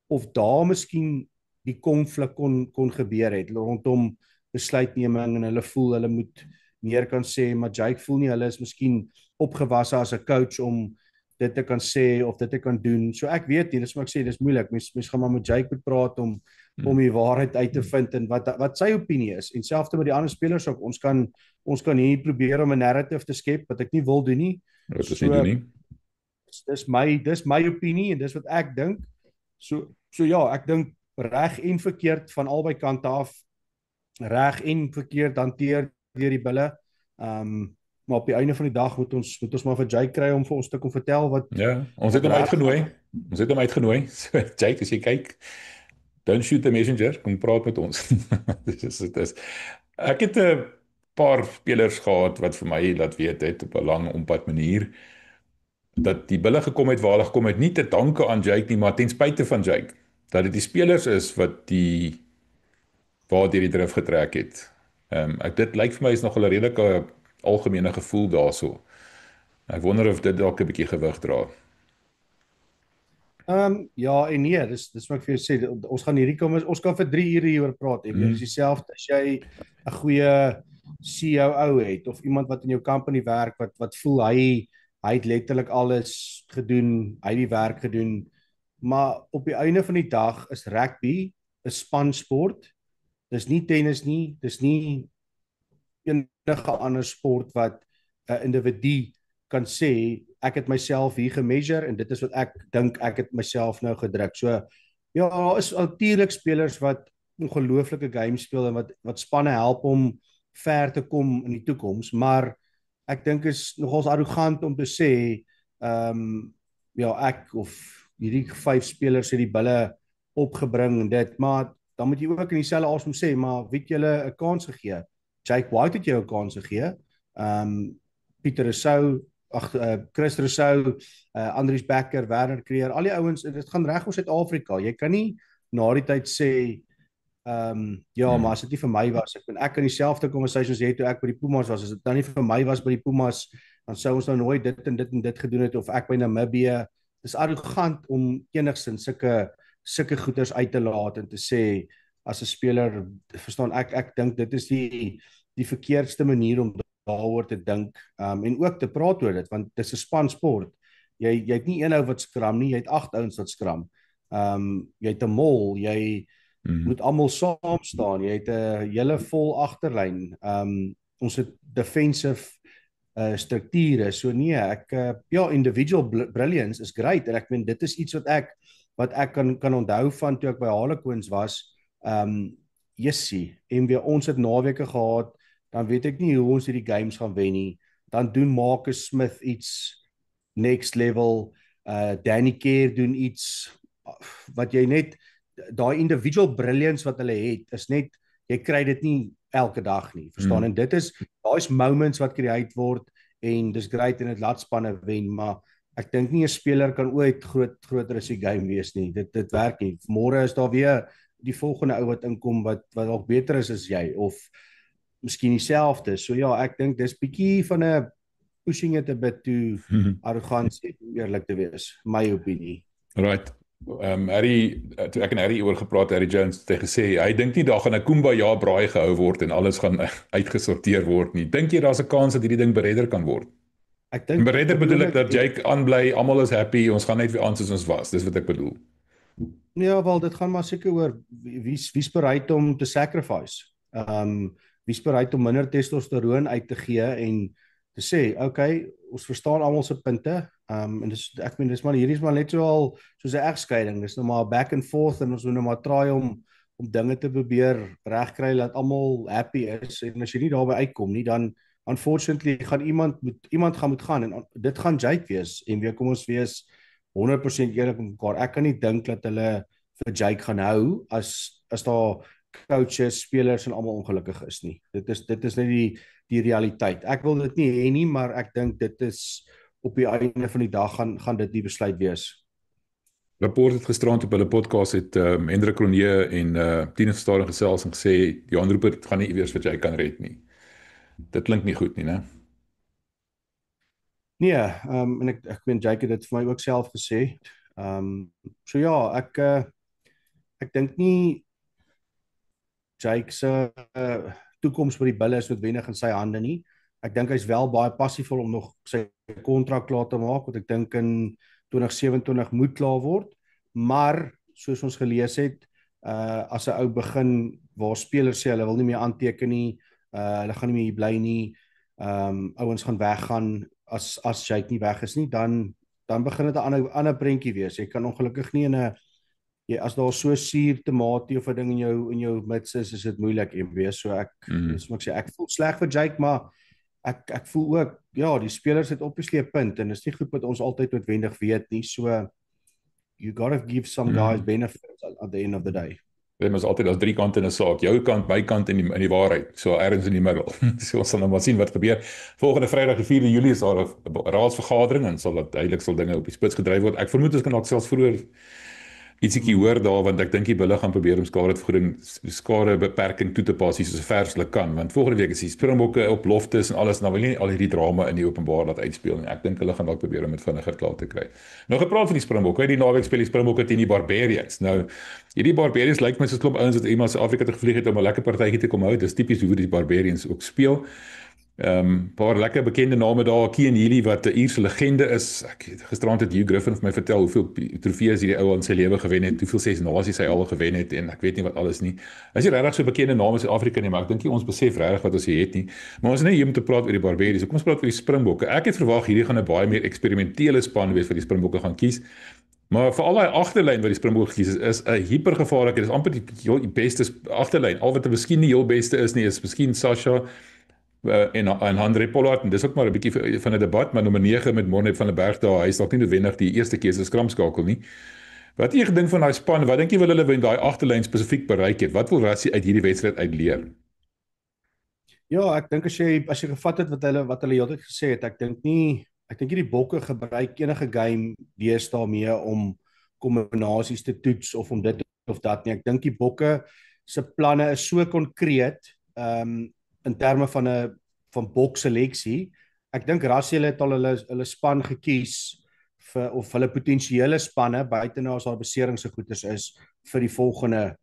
of daar miskien die konflik kon gebeur het rondom besluitneming en hulle voel hulle moet meer kan sê, maar Jake voel nie hulle is miskien opgewasse as 'n coach om dit te kan sê of dit te kan doen. So ek weet nie, dis wat ek sê, dis moeilik. Mens gaan maar met Jake moet praat om die waarheid uit te vind en wat sy opinie is. En selfs met die ander spelers ook, ons kan hier probeer om 'n narrative te skep wat ek nie wil doen nie. Dit is nie doen nie. Dis my opinie en dis wat ek dink. So ja, ek dink reg en verkeerd van albei kante af. Reg en verkeerd hanteer deur die Bulle. Maar op die einde van die dag moet ons maar vir Jake kry om vir ons te kom vertel wat ja, ons het hom uitgenooi. So Jake, as jy kyk, don't shoot the messenger, kom praat met ons. dis ek het 'n paar spelers gehad wat vir my laat weet het op 'n lang ompad manier dat die Bulle gekom het waar hulle gekom het, nie te danke aan Jake nie, maar ten spyte van Jake, dat dit die spelers is wat waar die drif getrek het. Dit lyk vir my is nog 'n redelike algemene gevoel daarso. Ek wonder of dit dalk 'n bietjie gewig dra. Ja en nee, dis wat ek vir jou sê, ons kan vir 3 ure hieroor praat. Dit is dieselfde as jy 'n goeie COO het of iemand wat in jou company werk wat voel hy het letterlik alles gedoen, hy het die werk gedoen, maar op die einde van die dag is rugby 'n spansport. Dis nie tennis nie, dis nie enige ander sport wat 'n individu kan sê ek het myself hier gemeasure en dit is wat ek dink ek het myself nou gedruk. So ja, daar is natuurlik spelers wat ongelooflike games speel en wat spanne help om ver te kom in die toekoms, maar ek dink is nogals arrogant om te sê ja, ek of hierdie 5 spelers het die Bulle opgebring en dit, maar dan moet jy ook in dieselfde asem sê, maar wie het julle 'n kans gegee? Jake White het jou 'n kans gegee. Pieter Rousseau, Chris Rousseau, Andries Becker, Werner Kreer, al die ouens, dit gaan reg oor Suid-Afrika. Jy kan nie na die tyd sê ja, maar as dit nie vir my was, ek kan dieselfde conversations hê toe ek by die Pumas was, as dit dan nie vir my was by die Pumas, dan sou ons nou nooit dit en dit gedoen het, of ek by Namibië. Dis arrogant om enigstens sulke goeders uit te laat en te sê as 'n speler, verstaan ek dink dit is die verkeerdste manier om daaroor te dink en ook te praat oor dit, want dit is 'n spansport. Jy het nie een ou wat skram nie, jy het 8 ouens wat skram. Jy het 'n mol, jy moet almal saam staan. Jy het 'n hele vol agterlyn. Ons het defensive strukture. So nee, ja, individual brilliance is great en ek meen dit is iets wat ek kan onthou van toe ek by Harlequins was. Jessie, en ons het naweke gehad, dan weet ek nie hoe ons hierdie games gaan wen nie. dan doen Marcus Smith iets next level, Danny Kerr doen iets wat jy net, daai individual brilliance wat hulle het, is net, jy kry dit nie elke dag nie, verstaan, en dit is, daar is moments wat create word, en dis great en dit laat spanne wen, maar ek dink nie 'n speler kan ooit groter as die game wees nie, dit werk nie, môre is daar weer die volgende ou wat inkom, wat ook beter is as jy, of miskien dieselfde, so ja, ek dink dis bietjie van 'n pushing it a bit to arrogansie, om eerlik te wees, my opinie. Right. Harry, toe ek en Harry oor gepraat, Harry Jones het gesê, hy dink nie daar gaan 'n Kumbaya braai gehou word en alles gaan uitgesorteer word nie. Dink jy daar's 'n kans dat hierdie ding beredder kan word? Ek dink beredder bedoel ek dat Jake aanbly, almal is happy, ons gaan net weer aan soos ons was. Dis wat ek bedoel. Ja, wel, dit gaan maar seker oor wie's bereid om te sacrifice. Wie's bereid om minder testosteroon uit te gee en te sê, okay, ons verstaan almal se punte. En ek meen hierdie is maar net so al soos 'n egskeiding. Dis nou maar back and forth en ons moet nou maar try om dinge te probeer regkry dat almal happy is. En as jy nie daarby uitkom nie, dan unfortunately gaan iemand gaan moet gaan en dit gaan Jake wees. En weer kom ons wees 100% eerlik met mekaar. Ek kan nie dink dat hulle vir Jake gaan hou as daar coaches, spelers en almal ongelukkig is nie. Dit is net die realiteit. Ek wil dit nie hê nie, maar ek dink dit is op die einde van die dag gaan dit die besluit wees. Rapport het gisterand op hulle podcast het Hendrik Cronje en Tine Stadion gesels en gesê Johan Rupert gaan nie weer vir jy kan red nie. Dit klink nie goed nie, né? Nee, en ek weet Jake het dit vir my ook self gesê. So ja, ek dink nie Jake se toekoms by die Bulle is noodwendig in sy hande nie. Ek dink hy's wel baie passievol om nog sy kontrak klaar te maak, wat ek dink in 2027 moet klaar word, maar soos ons gelees het, as 'n ou begin waar spelers sê hulle wil nie meer aanteken nie, hulle gaan nie meer hier bly nie, ouens gaan weggaan as Jake nie weg is nie, dan begin dit 'n ander prentjie wees. Jy kan ongelukkig nie as daar so suur tomatie of 'n ding in jou mits is dit moeilik wees. So ek sê ek voel sleg vir Jake, maar ek voel ook, ja, die spelers het obviously 'n punt en is nie goed wat ons altyd noodwendig weet nie. So you gotta give some guys benefits at the end of the day. Dit is altyd as drie kante in 'n saak. Jou kant, my kant en die waarheid. So ergens in die middel. So ons sal nou maar sien wat gebeur. Volgende Vrydag die 4de Julie is daar 'n raadsvergadering en sal dinge op die spits gedryf word. Ek vermoed ons kan dalk selfs vroeër ietsiekie hoor daar, want ek dink die Bulle gaan probeer om skadebeperking toe te pas so ver as hulle kan, want volgende week is die Springbokke op loftes en alles, en dan wil nie al hierdie drama in die openbaar laat uitspeel nie. Ek dink hulle gaan dalk probeer om dit vinniger klaar te kry. Nou gepraat van die Springbokke, die naweek speel die Springbokke teen die Barbarians. Nou, hierdie Barbarians lyk my soos 'n klomp ouens wat iemand uit Afrika toe gevlieg het om 'n lekker partytjie te kom hou. Dis tipies hoe die Barbarians ook speel. Paar lekker bekende name daar, Cian Healy wat 'n Ierse legende is. Gisterand het Hugh Griffin vir my vertel hoeveel trofees hierdie ou in sy lewe gewen het, hoeveel 6 nasies hy al gewen het en ek weet nie wat alles nie. Is nie regtig so bekende name in Suid-Afrika nie, maar ek dink nie ons besef regtig wat ons hier het nie. Maar ons is nie hier om te praat oor die Barbarians. Kom ons praat oor die Springbokke. Ek het verwag hierdie gaan 'n baie meer eksperimentele span wees vir die Springbokke gaan kies. Maar vir al daai agterlyn wat die Springbokke kies is 'n hipergevaarlike, dis amper die beste agterlyn. Al wat miskien nie heel beste is nie, is miskien Sasha en Andre Pollard, en dis ook maar 'n bietjie van 'n debat, maar nommer 9 met Morne van der Berg daar, hy is dalk nie noodwendig die eerste keuse skramskakel nie. Wat jy gedink van daai span, wat dink jy wil hulle in daai agterlyn spesifiek bereik het? Wat wil Rassie uit hierdie wedstryd uitleer? Ja, ek dink as jy gevat het wat hulle heeltyd gesê het, ek dink hierdie Bokke gebruik enige game deesdae mee om kombinasies te toets of om dit of dat nie. Ek dink die Bokke se planne is so konkreet, in terme van bokseleksie. Ek dink Rassie het al hulle span gekies of hulle potensiële spanne buite nou as daar beserings se goeders is vir die volgende,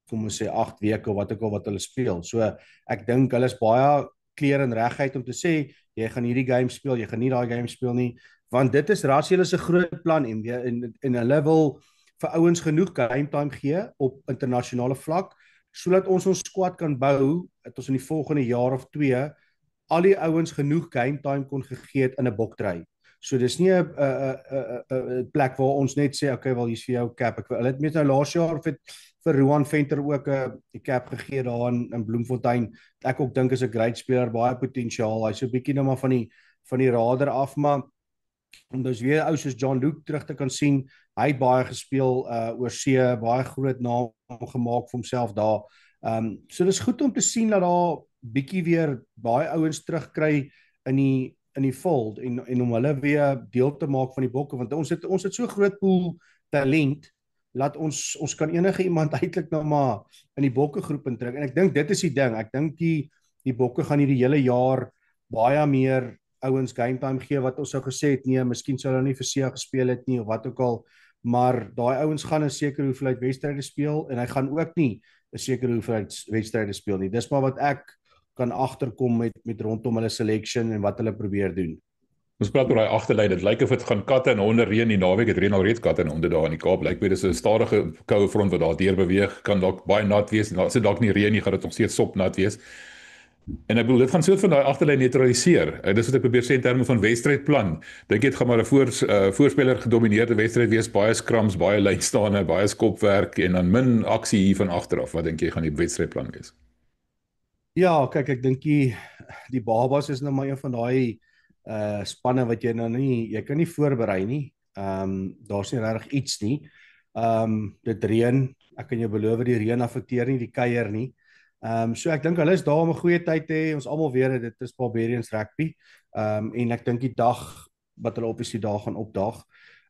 kom ons sê 8 weke of wat ook al wat hulle speel. So ek dink hulle is baie kleer en reguit om te sê jy gaan hierdie game speel, jy gaan nie daai game speel nie, want dit is Rassie se groot plan en hulle wil vir ouens genoeg game time gee op internasionale vlak, sodat ons squad kan bou, dat ons in die volgende jaar of 2 al die ouens genoeg game time kon gegee het in 'n bokdry. So dis nie 'n plek waar ons net sê okay, wel hier's vir jou cap. Hulle het met nou laas jaar vir Rohan Venter ook 'n cap gegee daar in Bloemfontein. Ek ook dink is 'n great speler, baie potensiaal. Hy's so 'n bietjie nou maar van van die radar af, maar om dus weer ou soos John Luke terug te kan sien, hy het baie gespeel oor see, baie groot naam gemaak vir homself daar. So dis goed om te sien dat daar bietjie weer baie ouens terugkry in die fold en om hulle weer deel te maak van die bokke, want ons het so groot pool talent, laat ons kan enige iemand eintlik nou maar in die bokke groep intrek, en ek dink dit is die ding, ek dink die bokke gaan hierdie hele jaar baie meer ouens game time gee, wat ons sou gesê het, nee, miskien sou hulle nie vir Sia gespeel het nie, of wat ook al, maar daai ouens gaan 'n sekere hoeveelheid wedstryde speel, en hy gaan ook nie 'n sekere hoeveelheid wedstryde speel nie. Dis maar wat ek kan agterkom met rondom hulle selection en wat hulle probeer doen. Ons praat oor daai agterlyn. Dit lyk of dit gaan katte en honde reën die naweek. Het reën al reeds katte en honde daar in die Kaap. Lyk my dis 'n stadige koue front wat daar deur beweeg. Kan dalk baie nat wees. As dit dalk nie reën nie, gaan dit nog steeds sopnat wees. En ek bedoel dit gaan soort van daai agterlyn neutraliseer. Dis wat ek probeer sê in terme van wedstrydplan. Dink jy dit gaan maar 'n voorspeler gedomeineerde wedstryd wees, baie scrums, baie lynstaande, baie skopwerk en dan min aksie hier van agteraf. Wat dink jy gaan die wedstrydplan wees? Ja, kyk, ek dink die babas is nou maar een van daai spanne wat jy nou nie, jy kan nie voorberei nie. Daar's nie regtig iets nie. Dit reën, ek kan jou beloof die reën affekteer nie die kuier nie. So ek dink hulle is daar om 'n goeie tyd te hê. Ons almal weet dit is Barbarians rugby. En ek dink die dag wat hulle obviously daar gaan opdaag,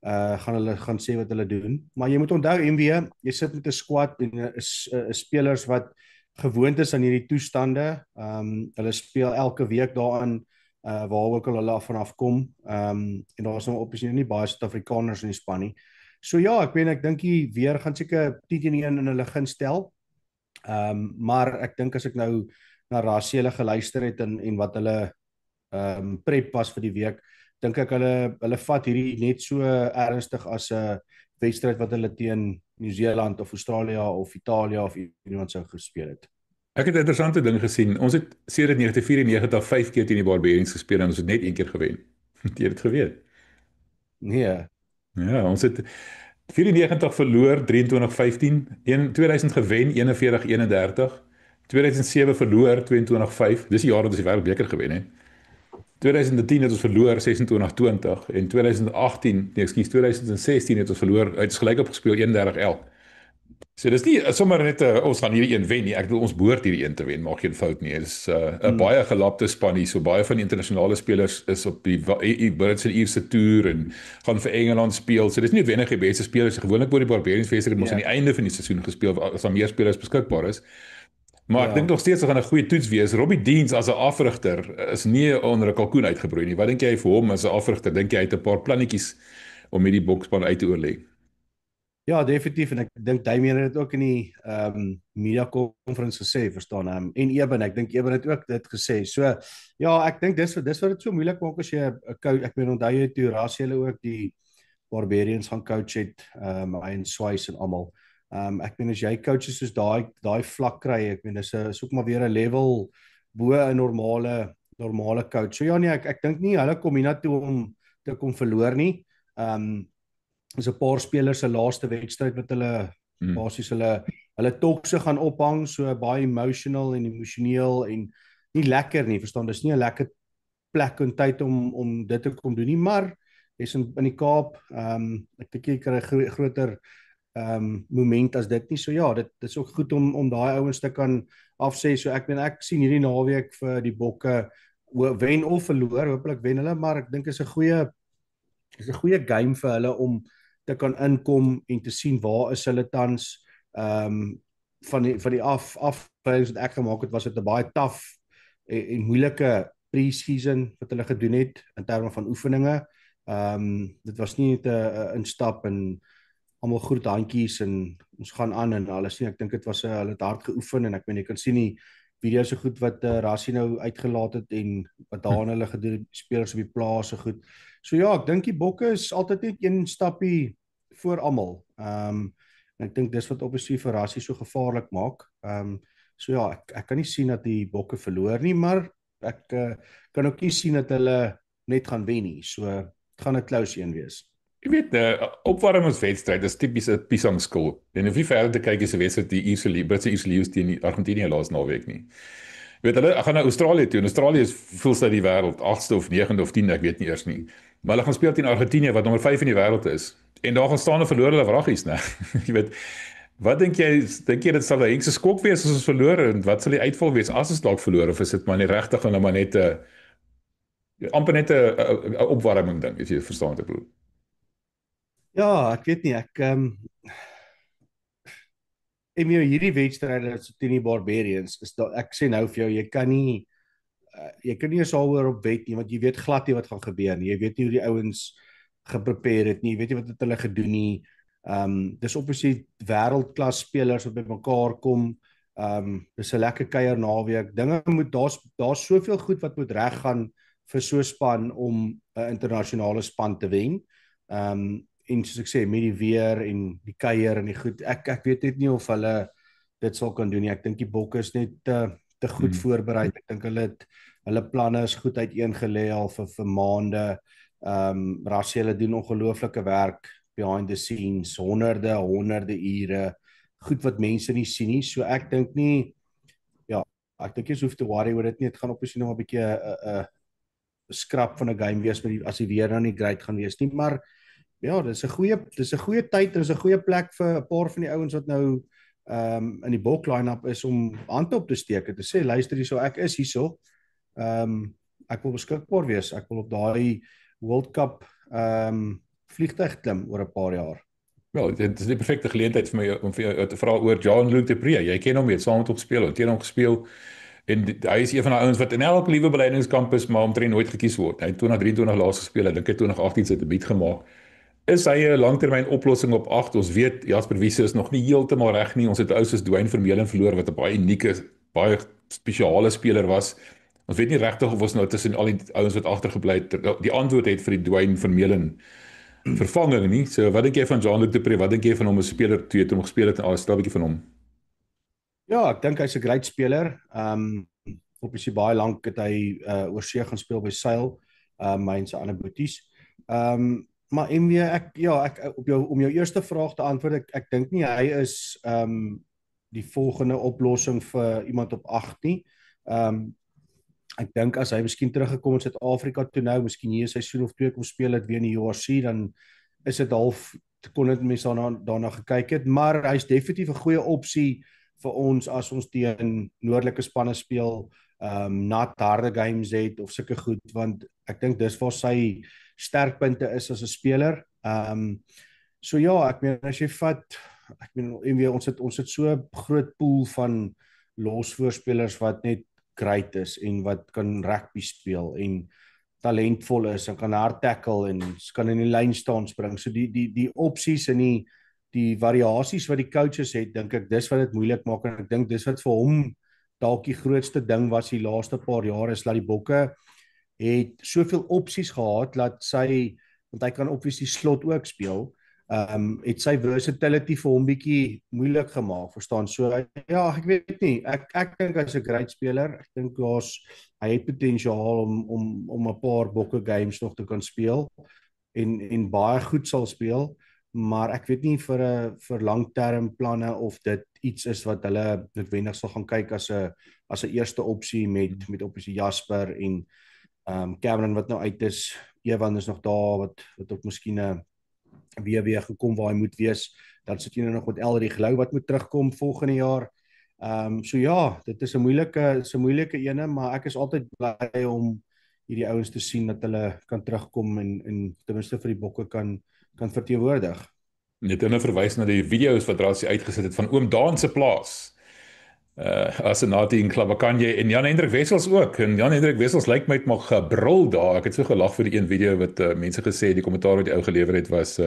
gaan hulle gaan sê wat hulle doen. Maar jy moet onthou MW, jy sit met 'n squad en is spelers wat gewoond is aan hierdie toestande. Hulle speel elke week daarin, waar ook al hulle vanaf kom. En daar is nou obviously nie baie Suid-Afrikaners in die span nie. So ja, ek dink die weer gaan seker 10-1 in hulle gun stel. Maar ek dink as ek nou na Rasie geluister het en wat hulle prep was vir die week, dink ek hulle vat hierdie net so ernstig as 'n wedstryd wat hulle teen Nieu-Seeland of Australië of Italië of iemand sou gespeel het. Ek het 'n interessante ding gesien. Ons het sedert 1994 5 keer teen die Barbarians gespeel en ons het net een keer gewen. Het jy dit geweet? Nee. Ja, ons het 94 verloor 23-15, 2000 gewen 41-31, 2007 verloor 22-5. Dis die jaar dat ons die Wêreldbeker gewen het. 2010 het ons verloor 26-20 en 2016 het ons verloor, het ons gelyk op gespeel 31-11. So dis nie sommer net ons gaan hierdie een wen nie. Ek bedoel ons behoort hierdie een te wen, maak geen fout nie. Dit is 'n baie gelapte span hier. So baie van die internasionale spelers is op die Britse Ierse toer en gaan vir Engeland speel. So dis nie noodwendig die beste spelers. Gewoonlik word die Barbarians wedstryd mos aan die einde van die seisoen gespeel as daar meer spelers beskikbaar is. Maar ek dink nog steeds gaan 'n goeie toets wees. Robbie Deans as 'n afrigter is nie onder 'n kalkoen uitgebroei nie. Wat dink jy vir hom as 'n afrigter? Dink jy hy het 'n paar plannetjies om hierdie boksspan uit te oorlê? Ja, definitief, en ek dink Damien het dit ook in die media conference gesê, verstaan en Eben, ek dink Eben het ook dit gesê. So ja, ek dink dis wat dit so moeilik maak as jy 'n coach, ek meen onthou jy toe Rasie ook die Barbarians gaan coach het, hy en Swys en almal. Ek meen as jy coaches soos daai vlak kry, ek meen dis soek maar weer 'n level bo 'n normale coach. So ja nee, ek dink nie hulle kom hiernatoe om te kom verloor nie. Is 'n paar spelers se laaste wedstryd wat hulle basies hulle tokse gaan ophang, so baie emosioneel en nie lekker nie, verstaan, dis nie 'n lekker plek en tyd om dit te kom doen nie, maar jy's in die Kaap, ek dink jy kry 'n groter moment as dit nie, so ja, dit is ook goed om daai ouens te kan afsê, so ek sien hierdie naweek vir die bokke, wen of verloor, hopelik wen hulle, maar ek dink is 'n goeie game vir hulle om te kan inkom en te sien waar is hulle tans. Van die afleidings wat ek gemaak het, was dit 'n baie taaf en moeilike pre-season wat hulle gedoen het in terme van oefeninge. Dit was nie net 'n instap en almal groet handjies en ons gaan aan en alles nie. Ek dink dit was hulle het hard geoefen en ek meen jy kan sien die video's so goed wat Rasie nou uitgelaat het en wat daar hulle gedoen het, spelers op die plaas so goed. So ja, ek dink die bokke is altyd net een stappie voor almal. En ek dink dis wat obviously vir Rasie so gevaarlik maak. So ja, ek kan nie sien dat die bokke verloor nie, maar ek kan ook nie sien dat hulle net gaan wen nie. So dit gaan 'n close een wees. Jy weet, opwarmingswedstryd is tipies 'n piesangskool. En of jy verder te kyk is 'n wedstryd die Britse Ierse Lions teen Argentinië laas naweek nie. Weet hulle, ek gaan na Australië toe. En Australië is veelste die wêreld, 8ste of 9de of 10de, ek weet nie eers nie. Maar hulle gaan speel teen Argentinië wat nommer 5 in die wêreld is. En daar gaan staan en verloor hulle wraggies, né? Jy weet, wat dink jy dit sal 'n hengse skok wees as ons verloor en wat sal die uitval wees as ons dalk verloor of is dit maar net regtig en maar net 'n amper net 'n opwarming ding, as jy verstaan wat ek bedoel. Ja, ek weet nie, en hierdie wedstryde teen die Barbarians is daar, ek sê nou vir jou, jy kan nie eens daaroor op wet nie, want jy weet glad nie wat gaan gebeur nie. Jy weet nie hoe die ouens geprepare het nie, jy weet nie wat het hulle gedoen nie. Dis obviously wêreldklas spelers wat by mekaar kom. Dis 'n lekker kuier naweek. Dinge moet daar's soveel goed wat moet reg gaan vir so 'n span om 'n internasionale span te wen. En soos ek sê, met die weer en die kuier en die goed, ek weet net nie of hulle dit sal kan doen nie. Ek dink die Bokke is net te goed voorberei. Ek dink hulle planne is goed uiteengelê al vir maande. Rassie, hulle doen ongelooflike werk behind the scenes, honderde ure, goed wat mense nie sien nie. So ek dink nie, ja, ek dink jy hoef te worry oor dit nie. Dit gaan op presies nog 'n bietjie 'n skrap van 'n game wees as die weer nou nie great gaan wees nie, maar ja, dis 'n goeie tyd, dis 'n goeie plek vir 'n paar van die ouens wat nou in die Bok line-up is om hand op te steek en te sê luister hierso, ek is hierso. Ek wil beskikbaar wees. Ek wil op daai World Cup vliegtuig klim oor 'n paar jaar. Wel, dit is die perfekte geleentheid vir my om vir jou te vra oor Jean-Luc Depree. Jy ken hom, jy het saam met hom gespeel, teen hom gespeel. En hy is een van die ouens wat in elke liewe beleidingskamp is, maar omtrent nooit gekies word. Hy het 2023 laas gespeel, ek dink hy het 2018 sy debuut gemaak. Is hy 'n langtermyn oplossing op 8? Ons weet Jasper Wiese is nog nie heeltemal reg nie. Ons het ou soos Dwayne Vermeulen verloor wat 'n baie unieke, baie spesiale speler was. Ons weet nie regtig of ons nou tussen al die ouens wat agtergebly het die antwoord het vir die Dwayne Vermeulen vervanging nie. So wat dink jy van Jean-Luc Depree? Wat dink jy van hom as speler toe het hom gespeel het en alles? Stel 'n bietjie van hom. Ja, ek dink hy's 'n great speler. Obviously baie lank het hy oor see gaan speel by Sail, my en sy ander boeties. Maar MW, ek om jou eerste vraag te antwoord, ek dink nie hy is die volgende oplossing vir iemand op 8 nie. Ek dink as hy miskien teruggekom in Suid-Afrika toe nou, miskien hier 'n seisoen of 2 kom speel het weer in die URC, dan is dit half kon dit mense daarna gekyk het, maar hy's definitief 'n goeie opsie vir ons as ons teen noordelike spanne speel, nat harde games het of sulke goed, want ek dink dis waar sy sterkpunte is as 'n speler. So ja, ek meen as jy vat, ek meen ons het so 'n groot pool van losvoorspelers wat net great is en wat kan rugby speel en talentvol is en kan hard tackle en kan in die lyn staan spring. So die opsies en die variasies wat die coaches het, dink ek dis wat dit moeilik maak en ek dink dis wat vir hom dalk die grootste ding was die laaste paar jare is dat die Bokke het soveel opsies gehad dat want hy kan obviously slot ook speel, het sy versatility vir hom bietjie moeilik gemaak, verstaan? So ja, ek weet nie, ek dink hy's 'n great speler. Ek dink hy het potensiaal om 'n paar Bokke games nog te kan speel en baie goed sal speel, maar ek weet nie vir langterm planne of dit iets is wat hulle noodwendig sal gaan kyk as 'n eerste opsie met opsie Jasper en Cameron wat nou uit is. Ewan is nog daar wat ook miskien weer gekom waar hy moet wees. Dan sit jy nou nog met Elrie Lou wat moet terugkom volgende jaar. So ja, dit is 'n moeilike ene, maar ek is altyd bly om hierdie ouens te sien dat hulle kan terugkom en ten minste vir die Bokke kan verteenwoordig. Net nou verwys na die video's wat Rassie uitgesit het van oom Daan se plaas. As 'n natie in Klabakanje en Jan Hendrik Wessels ook. En Jan Hendrik Wessels lyk my het maar gebrul daar. Ek het so gelag vir die een video wat mense gesê die kommentaar wat die ou gelewer het was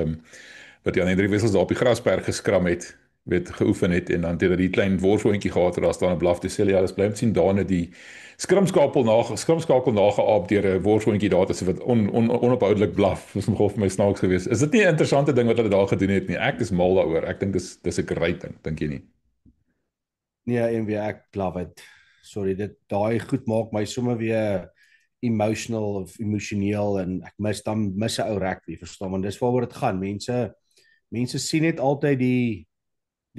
wat Jan Hendrik Wessels daar op die grasberg geskram het, weet geoefen het en dan het hy die klein worvoetjie gehad en daar staan 'n blaf te sê ja, alles bly om sien Daan het die skrimskakel nageaap deur 'n worvoetjie daar te wat onophoudelik blaf. Dis nogal vir my snaaks geweest. Is dit nie 'n interessante ding wat hulle daar gedoen het nie? Ek is mal daaroor. Ek dink dis 'n great ding, dink jy nie? Nee, en weer ek love it. Sorry, daai goed maak my sommer weer emotional of emosioneel en ek mis 'n ou rugby, verstaan, want dis waaroor dit gaan. Mense sien net altyd die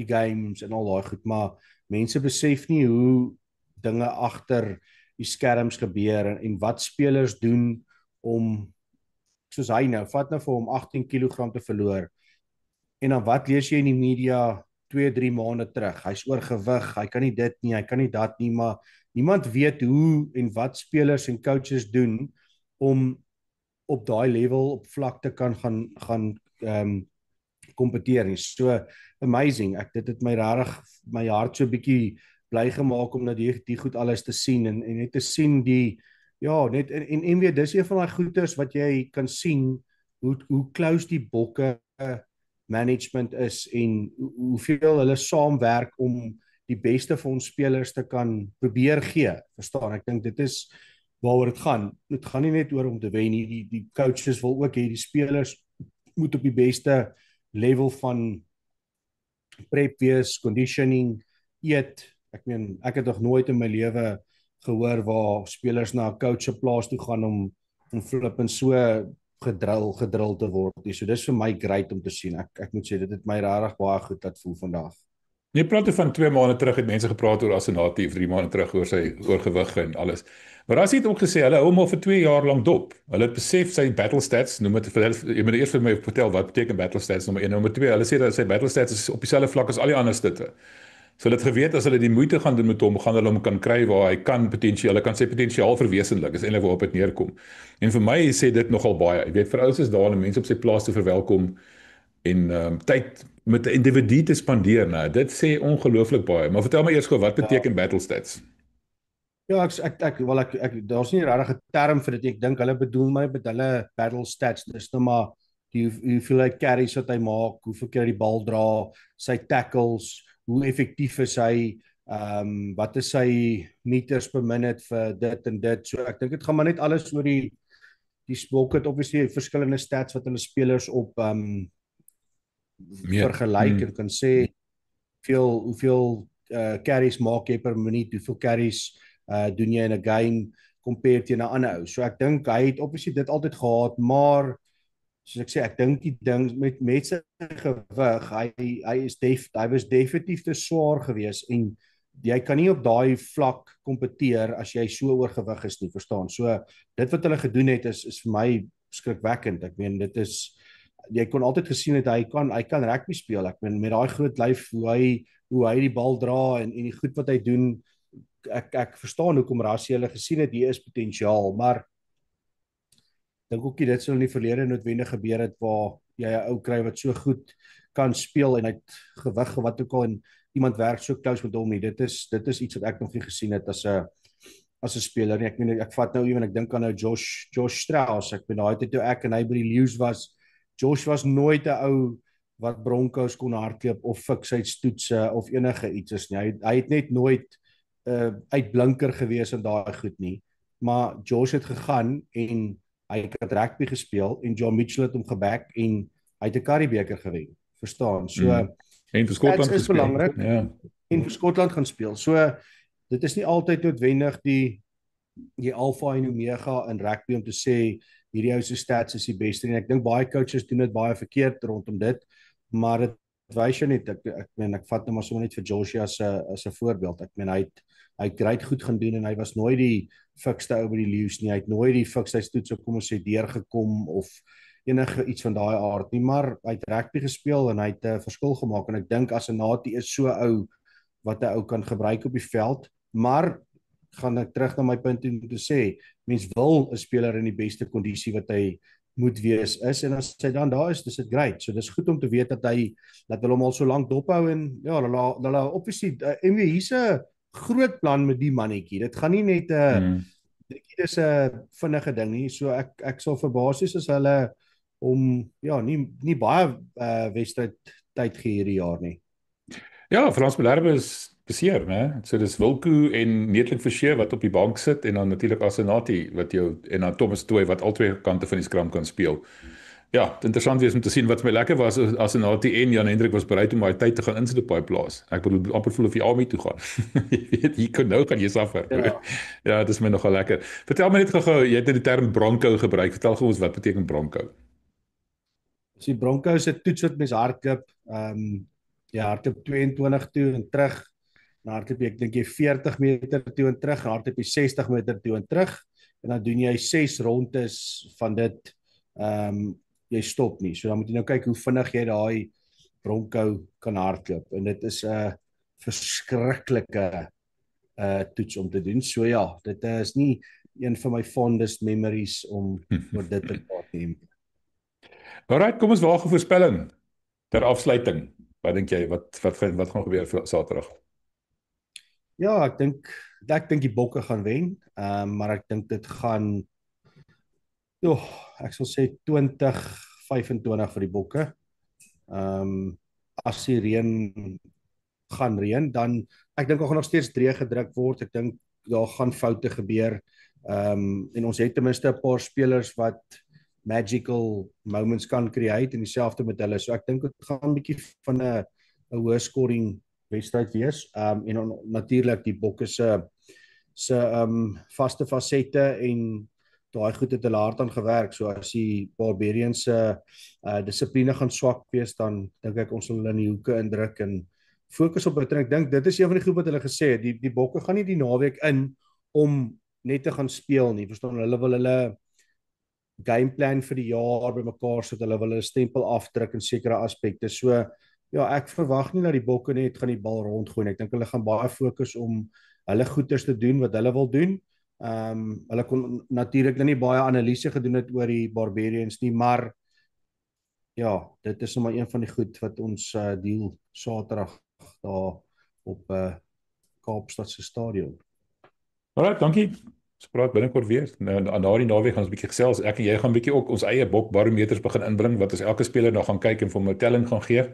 games en al daai goed, maar mense besef nie hoe dinge agter die skerms gebeur en wat spelers doen om, soos hy nou, vat nou vir hom 18 kg te verloor. En dan wat lees jy in die media 2-3 maande terug? Hy's oorgewig, hy kan nie dit nie, hy kan nie dat nie, maar niemand weet hoe en wat spelers en coaches doen om op daai level op vlakte kan gaan kompeteer nie. So amazing. Dit het my regtig my hart so 'n bietjie bly gemaak om dat die goed alles te sien en net te sien net en weer dis een van daai goeters wat jy kan sien hoe close die Bokke management is en hoeveel hulle saamwerk om die beste vir ons spelers te kan probeer gee. Verstaan? Ek dink dit is waaroor dit gaan. Dit gaan nie net oor om te wen nie. Die coaches wil ook hê die spelers moet op die beste level van prep wees, conditioning, eet. Ek meen, ek het nog nooit in my lewe gehoor waar spelers na 'n coach se plaas toe gaan om flip en so gedrill te word. So dis vir my great om te sien. Ek moet sê dit het my regtig baie goed laat voel vandag. Jy praat van 2 maande terug het mense gepraat oor Asenati, 3 maande terug oor sy oorgewig en alles. Maar as jy het ook gesê hulle hou hom al vir 2 jaar lank dop. Hulle het besef sy battle stats, noem dit jy moet eers vir my vertel wat beteken battle stats nommer 1 en nommer 2. Hulle sê dat sy battle stats is op dieselfde vlak as al die ander stutte. So hulle het geweet as hulle die moeite gaan doen met hom, gaan hulle hom kan kry waar hy kan hulle kan sy potensiaal verwesenlik. Is eintlik waarop dit neerkom. En vir my sê dit nogal baie. Jy weet vir ouers is daar om mense op sy plaas te verwelkom en tyd met 'n individu te spandeer, nou. Dit sê ongelooflik baie. Maar vertel my eers gou wat beteken battle stats? Ja, ek daar's nie regtig 'n term vir dit. Ek dink hulle bedoel met hulle battle stats. Dis nou maar hoeveelheid carries wat hy maak, hoeveel keer hy die bal dra, sy tackles, hoe effektief is hy, wat is sy meters per minute vir dit en dit. So ek dink dit gaan maar net alles oor die Bokke het obviously verskillende stats wat hulle spelers op vergelyk en kan sê hoeveel carries maak jy per minuut, hoeveel carries doen jy in 'n game compare teen 'n ander ou. So ek dink hy het obviously dit altyd gehad, maar soos ek sê, ek dink die ding met sy gewig, hy was definitief te swaar geweest en jy kan nie op daai vlak kompeteer as jy so oorgewig is nie, verstaan? So dit wat hulle gedoen het is vir my skrikwekkend. Ek meen dit is jy kon altyd gesien het hy kan rugby speel. Ek meen met daai groot lyf hoe hy die bal dra en die goed wat hy doen, ek verstaan hoekom Rassie hulle gesien het hier is potensiaal, maar dink ook nie dit sou in die verlede noodwendig gebeur het waar jy 'n ou kry wat so goed kan speel en hy het gewig wat ook al en iemand werk so close met hom nie. Dit is iets wat ek nog nie gesien het as 'n speler nie. Ek meen ek vat nou ewen ek dink aan nou Josh Strauss. Ek bedoel daai tyd toe ek en hy by die Lions was, Josh was nooit 'n ou wat Broncos kon hardloop of fiksheidstoetse of enige iets nie. Hy het net nooit uitblinker gewees in daai goed nie. Maar Josh het gegaan en hy het rugby gespeel en John Mitchell het hom geback en hy het 'n Currie-beker gewen. Verstaan? So en vir Skotland is belangrik. Ja. En vir Skotland gaan speel. So dit is nie altyd noodwendig die alfa en omega in rugby om te sê hierdie ou se stats is die beste en ek dink baie coaches doen dit baie verkeerd rondom dit, maar dit wys jou net ek vat nou maar sommer net vir Joshua as 'n voorbeeld. Ek meen hy het great goed gaan doen en hy was nooit die fikste ou by die Lions nie. Hy het nooit die fikstheidstoets kom ons sê deurgekom of enige iets van daai aard nie, maar hy het rugby gespeel en hy het 'n verskil gemaak en ek dink Asenati is so ou wat 'n ou kan gebruik op die veld, maar gaan ek terug na my punt om te sê, mens wil 'n speler in die beste kondisie wat hy moet wees is en as hy dan daar is, dis dit great. So dis goed om te weet dat hulle hom al so lank dophou en ja, hulle obviously hier's 'n groot plan met die mannetjie. Dit gaan nie net dis 'n vinnige ding nie. So ek sal verbaas wees as hulle om nie baie wedstryd tyd gee hierdie jaar nie. Ja, Frans Malherbe is beseer, né? So dis Wilko en Netlik Forsie wat op die bank sit en dan natuurlik Asenati en dan Thomas Tooi wat al twee kante van die skram kan speel. Ja, interessant wees om te sien wat my lekker was Asenati en Jan Hendrik was bereid om daai tyd te gaan insit op daai plaas. Ek bedoel amper voel of jy Army toe gaan. Jy weet, hier kan jy suffer. Ja, dis my nogal lekker. Vertel my net gou, jy het net die term Bronco gebruik. Vertel gou ons wat beteken Bronco. As die Broncos se toets wat mens hardloop, hardloop 22 toe en terug, dan hardloop jy, ek dink jy 40 meter toe en terug, en hardloop jy 60 meter toe en terug, en dan doen jy 6 rondes van dit, jy stop nie. So dan moet jy nou kyk hoe vinnig jy daai bronkou kan hardloop, en dit is 'n verskriklike toets om te doen. So ja, dit is nie een van my fondest memories om oor dit te praat nie. Alright, kom ons waag 'n voorspelling ter afsluiting. Wat dink jy, wat gaan gebeur vir Saterdag? Ja, ek dink die Bokke gaan wen, maar ek dink dit gaan, ek sal sê 20-25 vir die Bokke. As die reën gaan reën, dan ek dink daar gaan nog steeds drie gedruk word. Ek dink daar gaan foute gebeur. En ons het ten minste 'n paar spelers wat magical moments kan create, en dieselfde met hulle. So ek dink dit gaan 'n bietjie van 'n hoë scoring wedstryd wees. En natuurlik die Bokke se vaste fasette, en daai goed het hulle hard aan gewerk. So as die Barbarians se dissipline gaan swak wees, dan dink ek ons sal hulle in die hoeke indruk en fokus op dit. En ek dink dit is een van die goed wat hulle gesê het. Die Bokke gaan nie die naweek in om net te gaan speel nie. Verstaan, hulle wil hulle gameplan vir die jaar bymekaar sit, hulle wil hulle stempel afdruk in sekere aspekte. So ja, ek verwag nie dat die Bokke net gaan die bal rondgooi nie. Ek dink hulle gaan baie fokus om hulle goeders te doen wat hulle wil doen. Hulle kon natuurlik nie baie analise gedoen het oor die Barbarians nie, maar ja, dit is sommer een van die goed wat ons deel Saterdag daar op Kaapstad se stadion. Alright, dankie. Ons praat binnekort weer. Nou, na die naweek gaan ons 'n bietjie gesels. Ek en jy gaan 'n bietjie ook ons eie bokbarometers begin inbring, wat ons elke speler nou gaan kyk en vir 'n telling gaan gee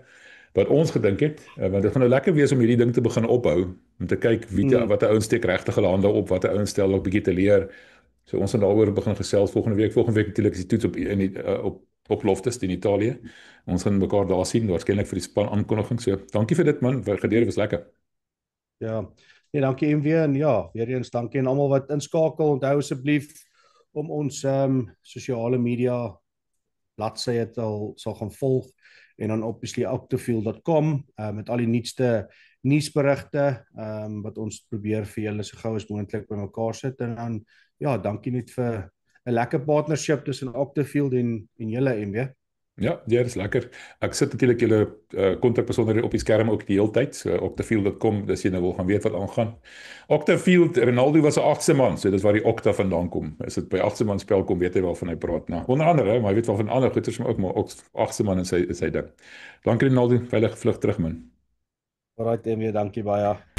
wat ons gedink het, want dit gaan nou lekker wees om hierdie ding te begin ophou, om te kyk wat 'n ou steek regtig hulle hande op, wat 'n ou stel ook bietjie te leer. So ons gaan daaroor begin gesels volgende week. Volgende week natuurlik is die toets op Loftus in Italië. Ons gaan mekaar daar sien, waarskynlik vir die span aankondiging. So dankie vir dit man, gedeer was lekker. Ja. Nee, dankie MW, en ja, weer eens dankie aan almal wat inskakel. Onthou asseblief om ons sosiale media bladsye sal gaan volg, en dan obviously octafield.com met al die nuutste nuusberigte wat ons probeer vir julle so gou as moontlik bymekaar sit. En dan ja, dankie net vir 'n lekker partnership tussen Octafield en julle MW. Ja, dit is lekker. Ek sit natuurlik julle kontakbesonderhede op die skerm ook die hele tyd. So octafield.com, dis jy nou wil gaan weet wat aangaan. Octafield, Ronaldo was 'n 8ste man, so dis waar die Octa vandaan kom. As dit by 8ste man spel kom, weet hy waarvan hy praat. Nou, onder andere, maar hy weet waarvan ander goeters, maar ook maar 8ste man in sy ding. Dankie Ronaldo, veilige vlug terug man. Alright MW, dankie baie.